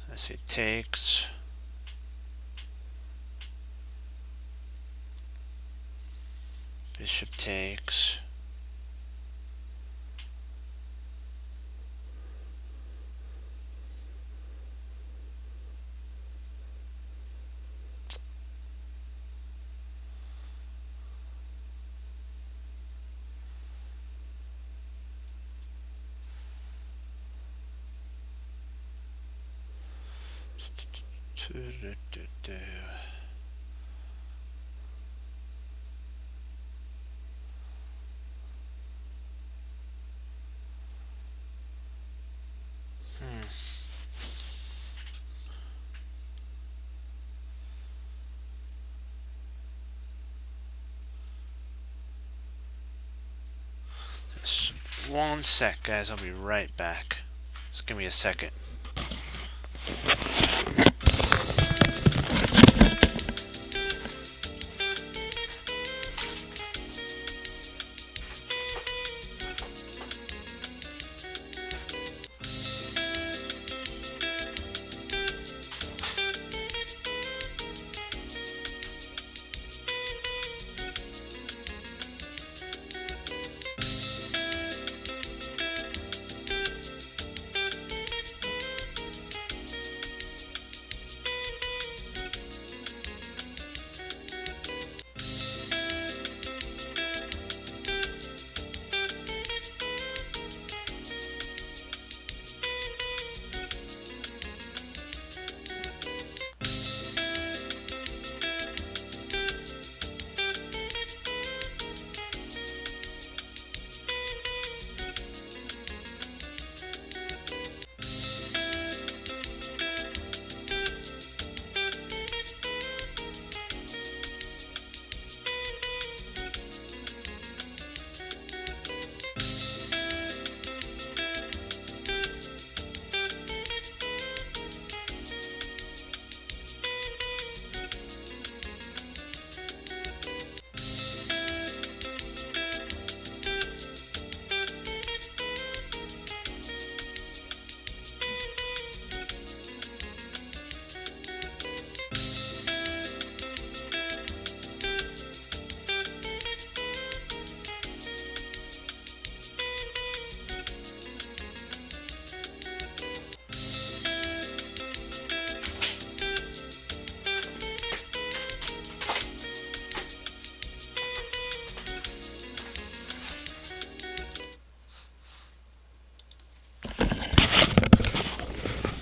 Let's see, takes. Bishop takes. 1 sec, guys. I'll be right back. Just give me a second.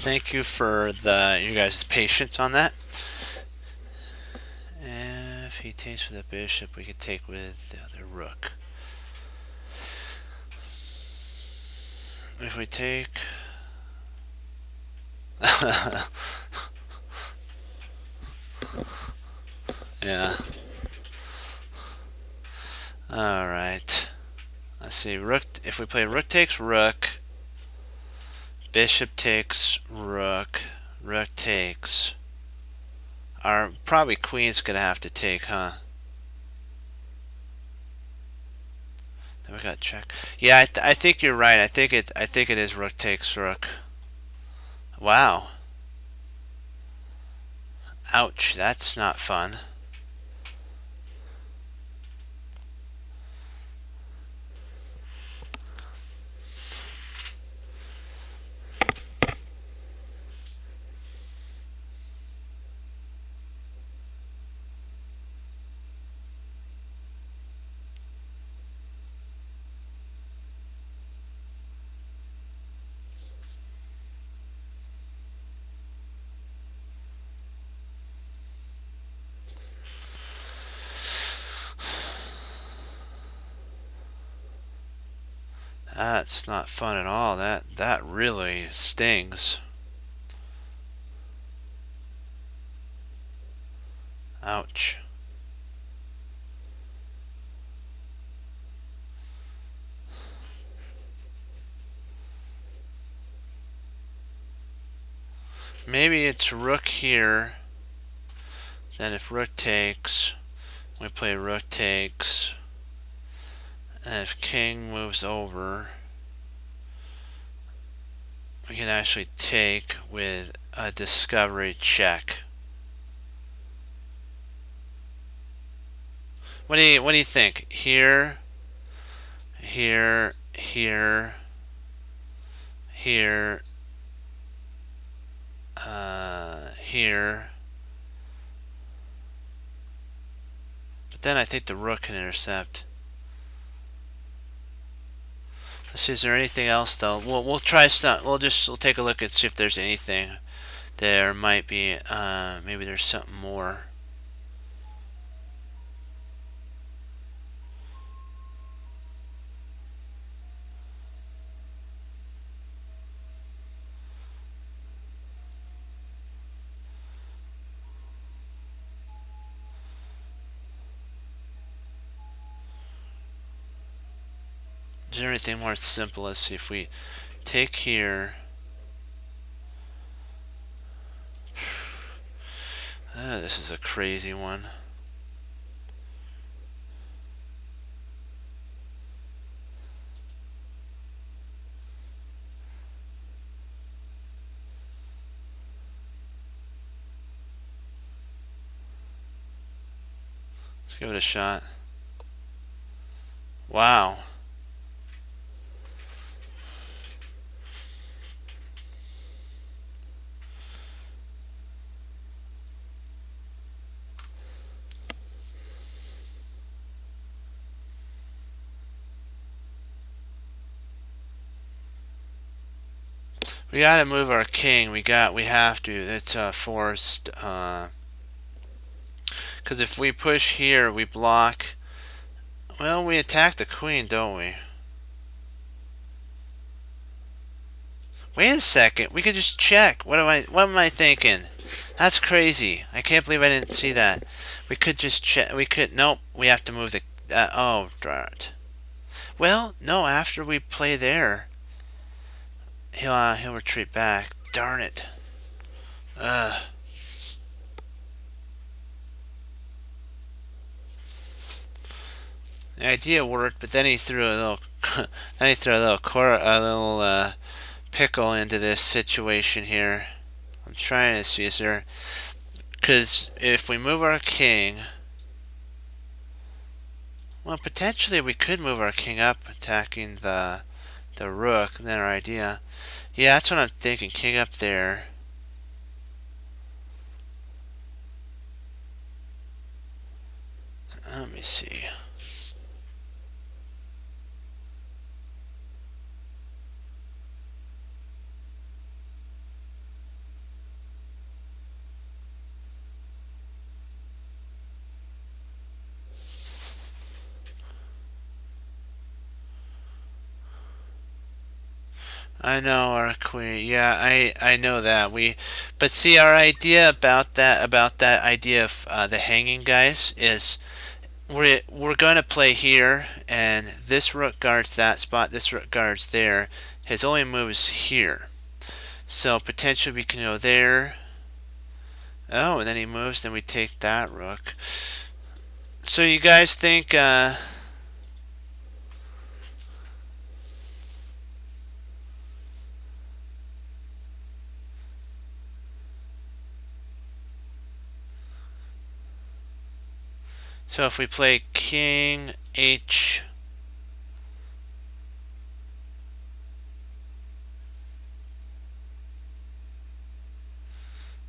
Thank you for you guys' patience on that. If he takes with the bishop, we could take with the other rook. If we take... yeah. Alright. Let's see. Rook. If we play rook takes rook, bishop takes rook, rook takes... Our probably queen's gonna have to take, huh? Then we got check. Yeah, I think you're right. I think it is rook takes rook. Wow. Ouch. That's not fun. That's not fun at all. That really stings. Ouch. Maybe it's rook here. Then if rook takes, we play rook takes. And if king moves over, we can actually take with a discovery check. What do you think? Here, here, here, here, here. But then I think the rook can intercept. Let's see, is there anything else though? We'll try some. We'll take a look and see if there's anything. There might be. Maybe there's something more. Is there anything more simple? Let's see if we take here. This is a crazy one. Let's give it a shot. Wow. We gotta move our king. We have to. It's forced. Because if we push here, we block. Well, we attack the queen, don't we? Wait a second. We could just check. What am I thinking? That's crazy. I can't believe I didn't see that. We could just check. We could. Nope. We have to move the. Oh, darn it. Well, no. After we play there, he'll retreat back. Darn it. Ugh. The idea worked, but then he threw a little, a little pickle into this situation here. I'm trying to see, is there, because if we move our king, well, potentially we could move our king up, attacking the rook. And then our idea, yeah, that's what I'm thinking. King up there. Let me see. I know our queen. Yeah, I know that but see, our idea about that idea of the hanging guys is we're going to play here, and this rook guards that spot. This rook guards there. His only move is here, so potentially we can go there. Oh, and then he moves. Then we take that rook. So you guys think? So if we play King H.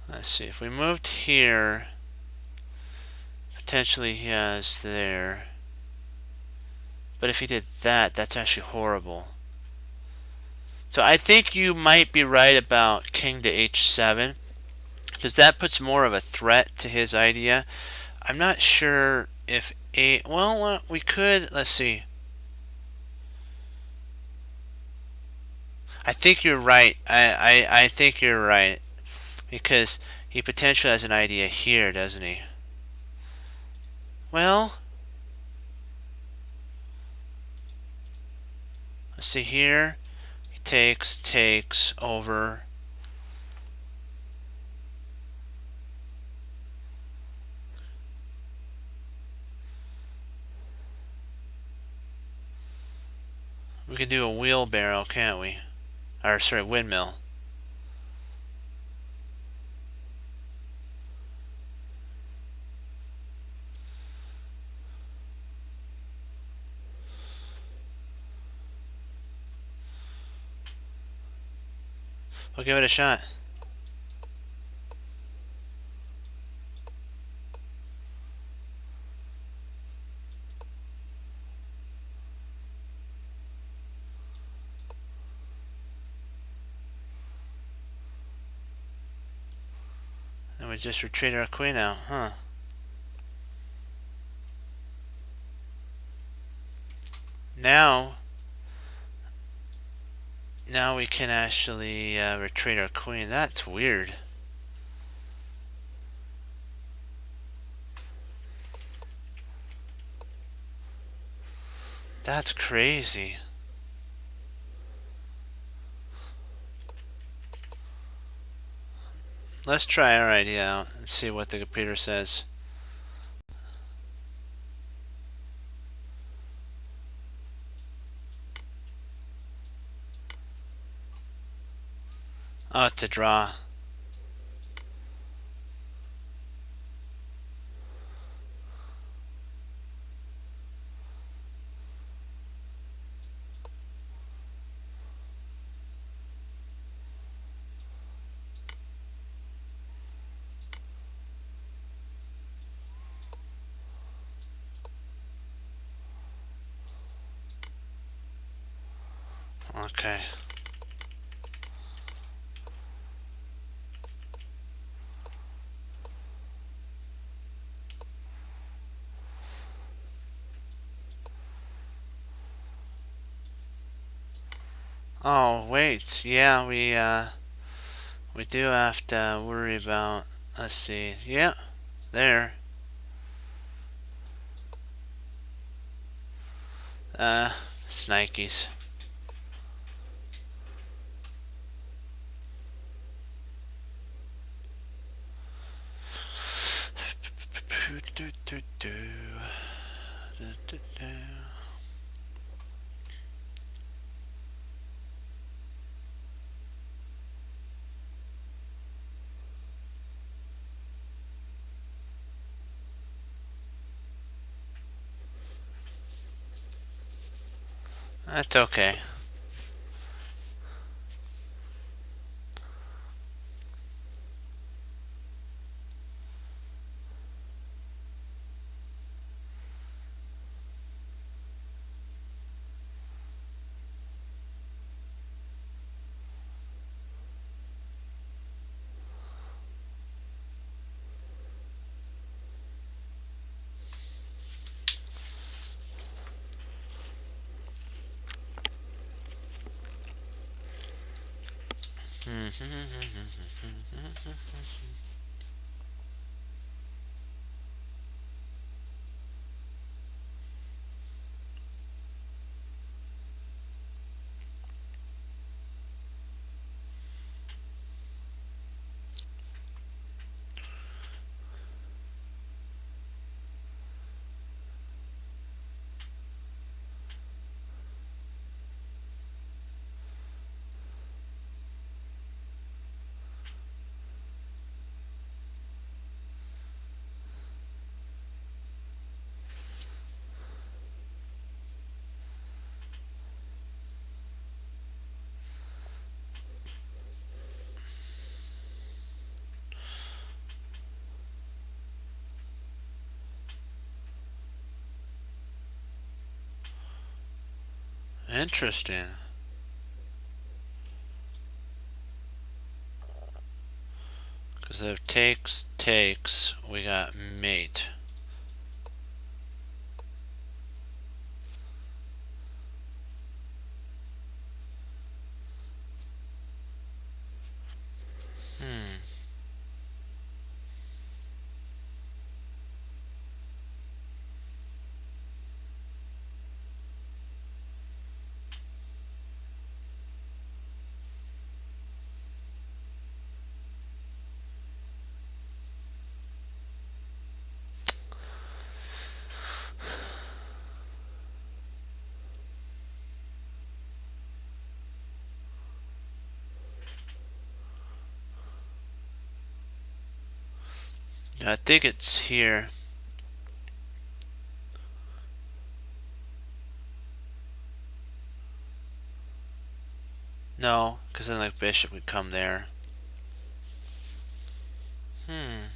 Let's see, if we moved here, potentially he has there. But if he did that, that's actually horrible. So I think you might be right about King to H7, because that puts more of a threat to his idea. I'm not sure if well, we could, let's see. I think you're right. I think you're right. Because he potentially has an idea here, doesn't he? Well, let's see here. He takes over. We can do a wheelbarrow, can't we? Or, sorry, windmill. We'll give it a shot. And we just retreat our queen out, huh? Now we can actually retreat our queen. That's weird. That's crazy. Let's try our idea out and see what the computer says. Oh, it's a draw. Okay. Oh, wait. Yeah, we do have to worry about, let's see. Yeah, there. Snikes. That's okay. Interesting. Because if takes, we got mate. Hmm. I think it's here. No, because then the bishop would come there. Hmm.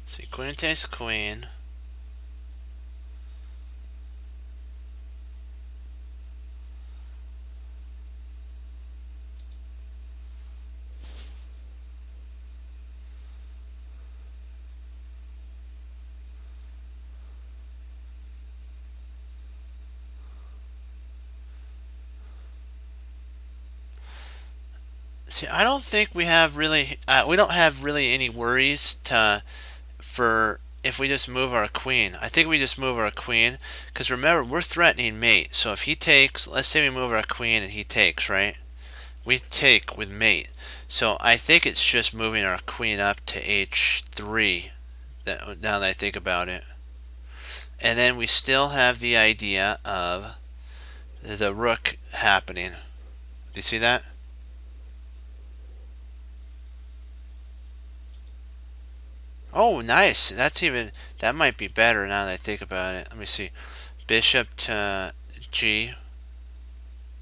See, queen takes queen. See, I don't think we have really, we don't have really any worries for if we just move our queen. I think we just move our queen, because remember, we're threatening mate. So if he takes, let's say we move our queen and he takes, right? We take with mate. So I think it's just moving our queen up to h3, now that I think about it. And then we still have the idea of the rook happening. Do you see that? Oh, nice. That might be better now that I think about it. Let me see. Bishop to G.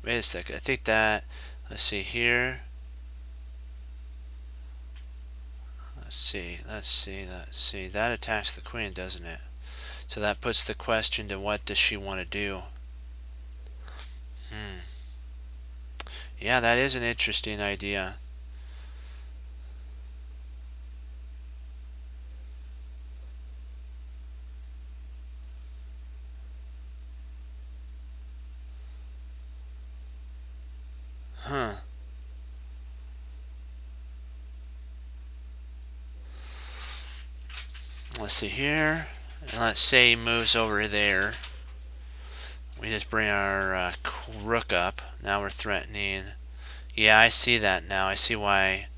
Wait a second. I think that, let's see here. Let's see. That attacks the queen, doesn't it? So that puts the question to what does she want to do? Yeah, that is an interesting idea. Huh. Let's see here. And let's say he moves over there. We just bring our rook up. Now we're threatening. Yeah, I see that now. I see why.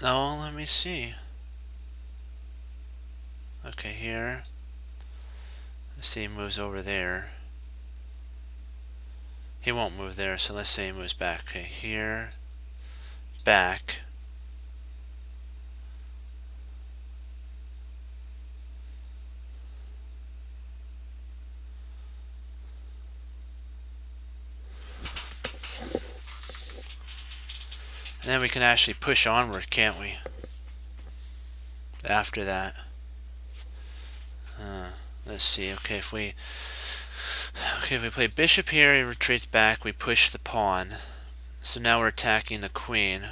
Oh, let me see. Okay, here. Let's see, he moves over there. He won't move there, so let's say he moves back. Okay, here. Back. And then we can actually push onward, can't we? After that. Let's see. Okay, if we play bishop here, he retreats back. We push the pawn. So now we're attacking the queen.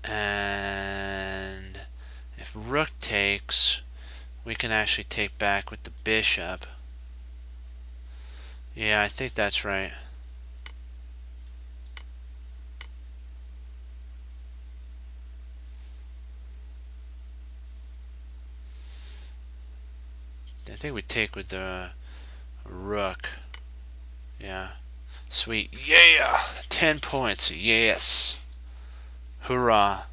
And if rook takes, we can actually take back with the bishop. Yeah, I think that's right. I think we take with the rook. Yeah. Sweet. Yeah! 10 points. Yes. Hoorah.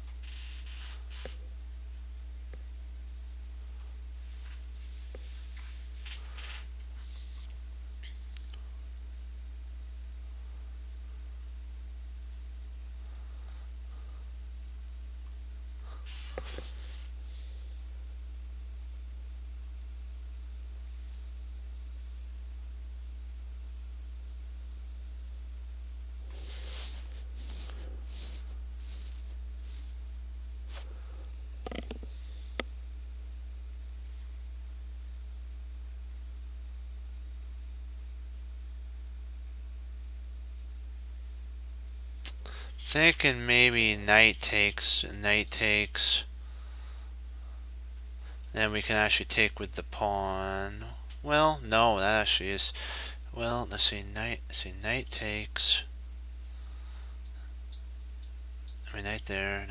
Thinking maybe knight takes. Then we can actually take with the pawn. Well, no, that actually is. Well, let's see, knight takes. I mean, knight there.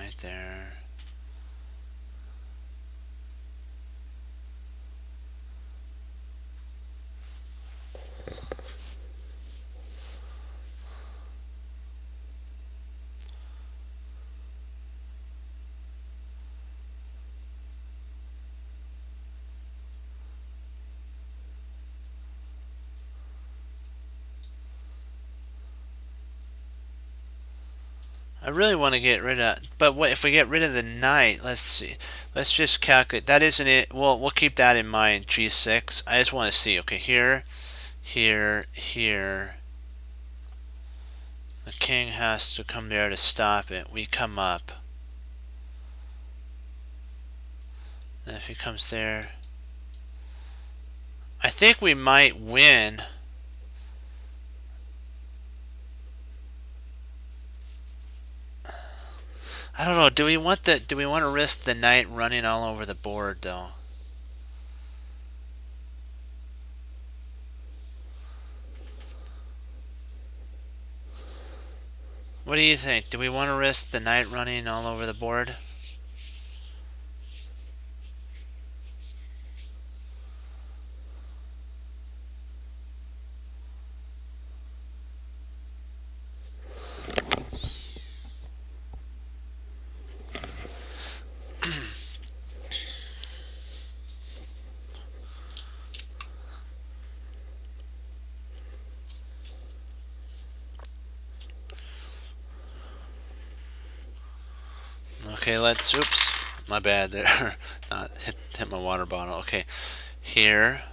I really want to get rid of, but what if we get rid of the knight? Let's see. Let's just calculate. That isn't it. Well, we'll keep that in mind. G6. I just want to see. Okay, here. The king has to come there to stop it. We come up. And if he comes there, I think we might win. I don't know. Do we want to risk the knight running all over the board though? What do you think? Do we want to risk the knight running all over the board? Okay, let's. Oops, my bad there. Not hit my water bottle. Okay, here.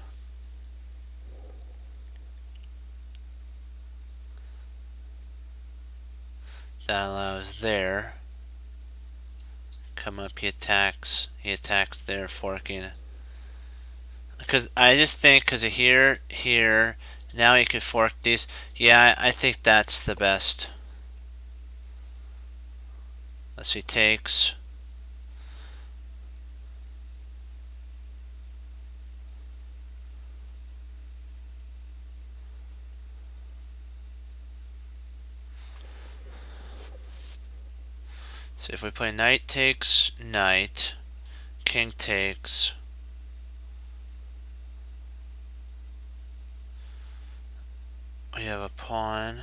That allows there. Come up. He attacks. He attacks there, forking. Because I just think because of here, here. Now he could fork these. Yeah, I think that's the best. Let's see. Takes. So if we play knight takes knight, king takes. We have a pawn.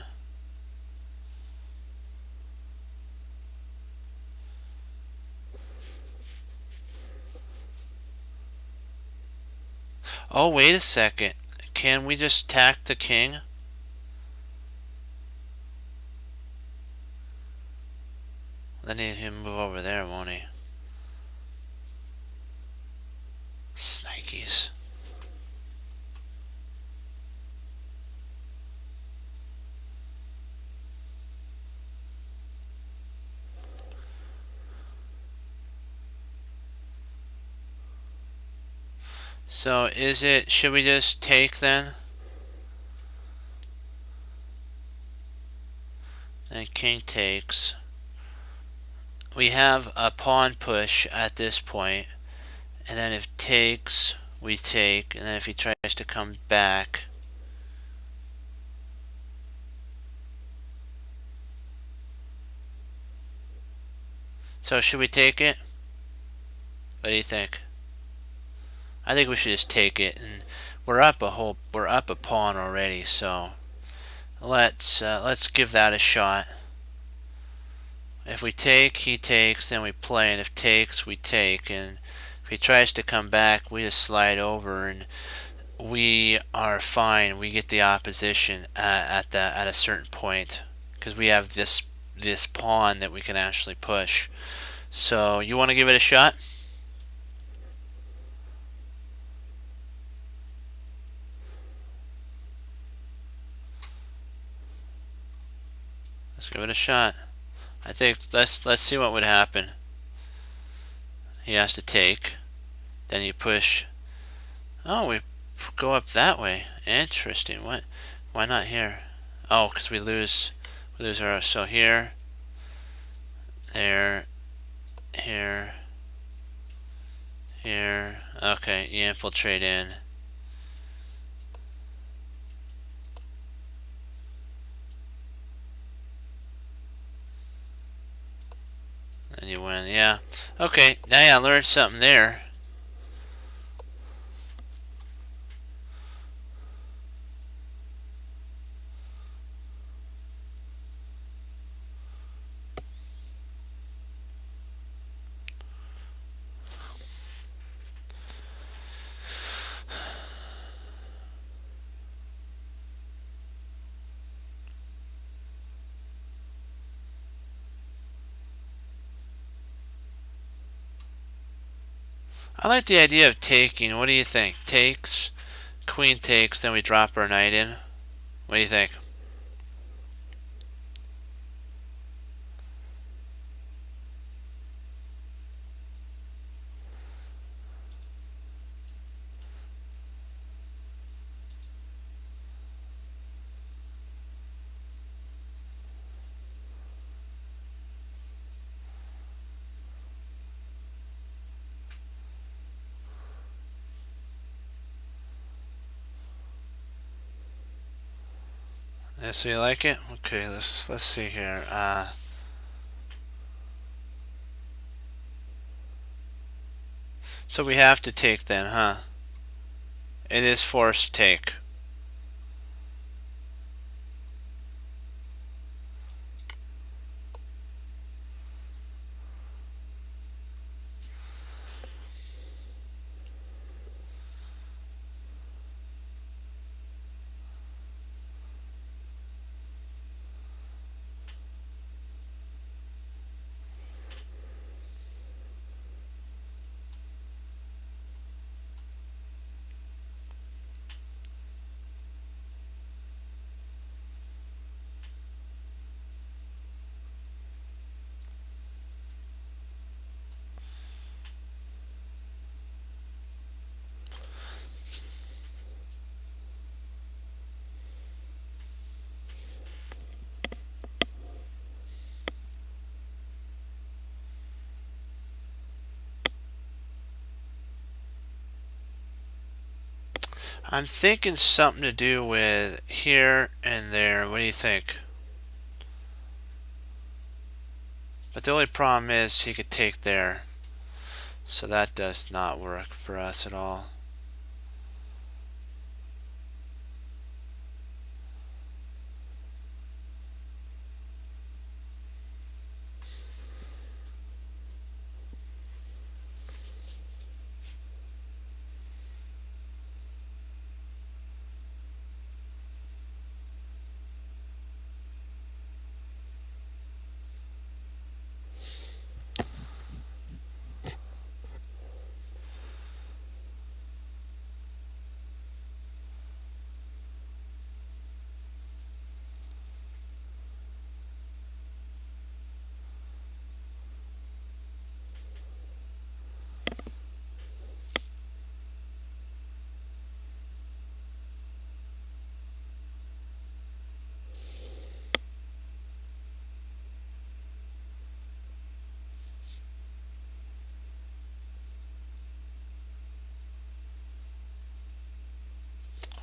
Oh, wait a second. Can we just attack the king? Then he'll move over there, won't he? Snikies. So is it, should we just take then? And king takes. We have a pawn push at this point. And then if takes, we take. And then if he tries to come back. So should we take it? What do you think? I think we should just take it, and we're up a pawn already, so let's give that a shot. If we take, he takes, then we play, and if takes, we take, and if he tries to come back, we just slide over, and we are fine. We get the opposition at a certain point because we have this pawn that we can actually push. So you want to give it a shot? Let's give it a shot. I think let's see what would happen. He has to take. Then you push. Oh, we go up that way. Interesting. What? Why not here? Oh, because we lose our. So here, there, here, here. Okay, you infiltrate in. And you win. Yeah. Okay. Now I learned something there. I like the idea of taking. What do you think? Takes, queen takes, then we drop our knight in. What do you think? Yeah, so you like it? Okay, let's see here. So we have to take then, huh? It is forced take. I'm thinking something to do with here and there. What do you think? But the only problem is he could take there. So that does not work for us at all.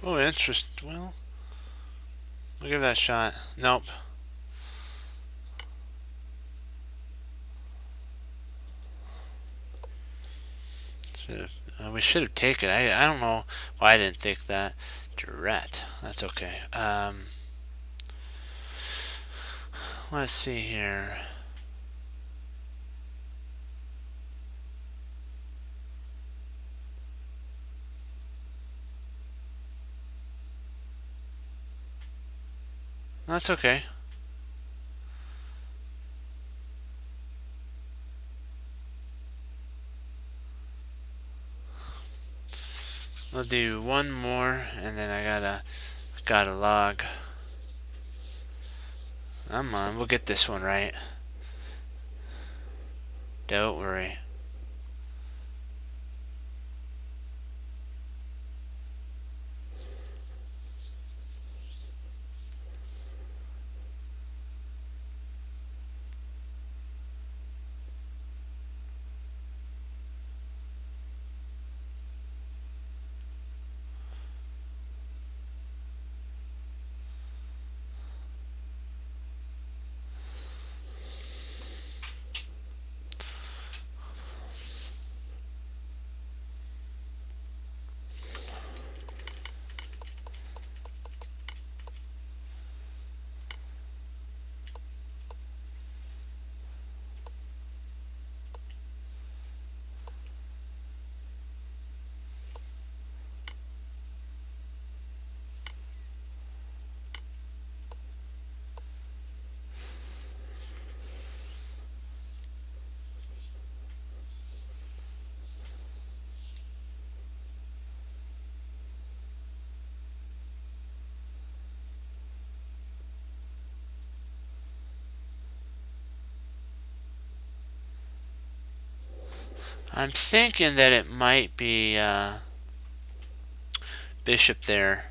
Oh, interest. Well, we'll give that a shot. Nope. We should have taken. I don't know why I didn't think that. Direct. That's okay. Let's see here. That's okay. We'll do one more, and then I gotta log. Come on, we'll get this one right. Don't worry. I'm thinking that it might be bishop there.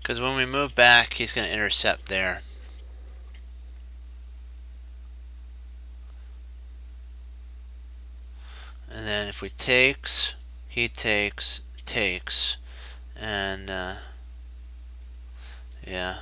Because when we move back, he's going to intercept there. And then if we takes, he takes, And yeah.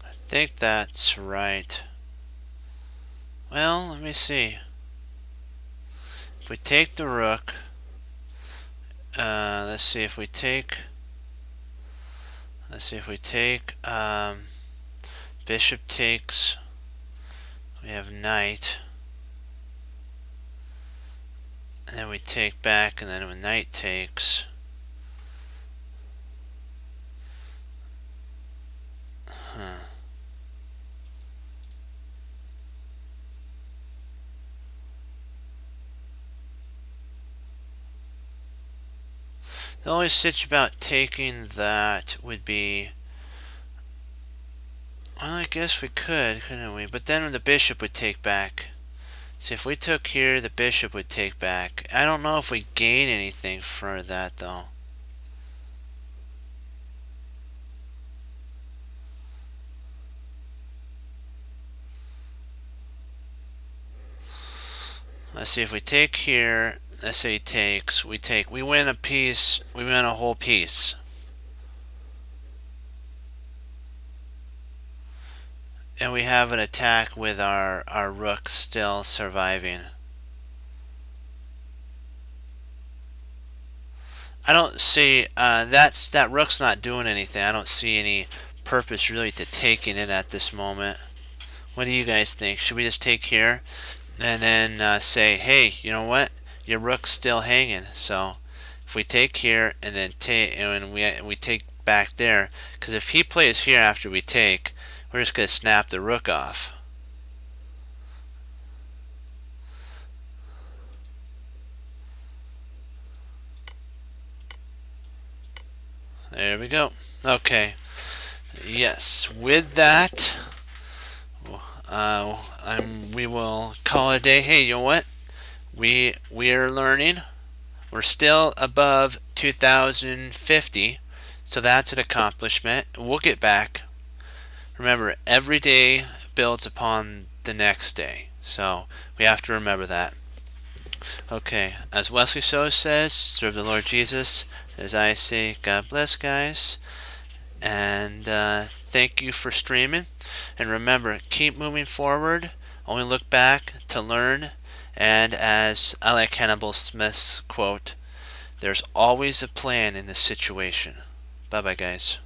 I think that's right. Well, let me see. If we take the rook, let's see if we take. Let's see if we take. Bishop takes. We have knight. And then we take back, and then when knight takes. Huh. The only stitch about taking that would be, well, I guess we could, couldn't we? But then the bishop would take back. So if we took here, the bishop would take back. I don't know if we gain anything for that, though. Let's see, if we take here, let's say he takes, we take, we win a piece, we win a whole piece. And we have an attack with our rook still surviving. I don't see, that rook's not doing anything. I don't see any purpose really to taking it at this moment. What do you guys think? Should we just take here and then say, hey, you know what? Your rook's still hanging. So if we take here and then take, and we take back there, because if he plays here after we take, we're just going to snap the rook off. There we go. Okay. Yes, with that, we will call it a day. Hey, you know what? We are learning. We're still above 2050, so that's an accomplishment. We'll get back. Remember, every day builds upon the next day, so we have to remember that. Okay, as Wesley So says, serve the Lord Jesus. As I say, God bless, guys. And thank you for streaming. And remember, keep moving forward. Only look back to learn. And as I like Hannibal Smith's quote, there's always a plan in this situation. Bye-bye, guys.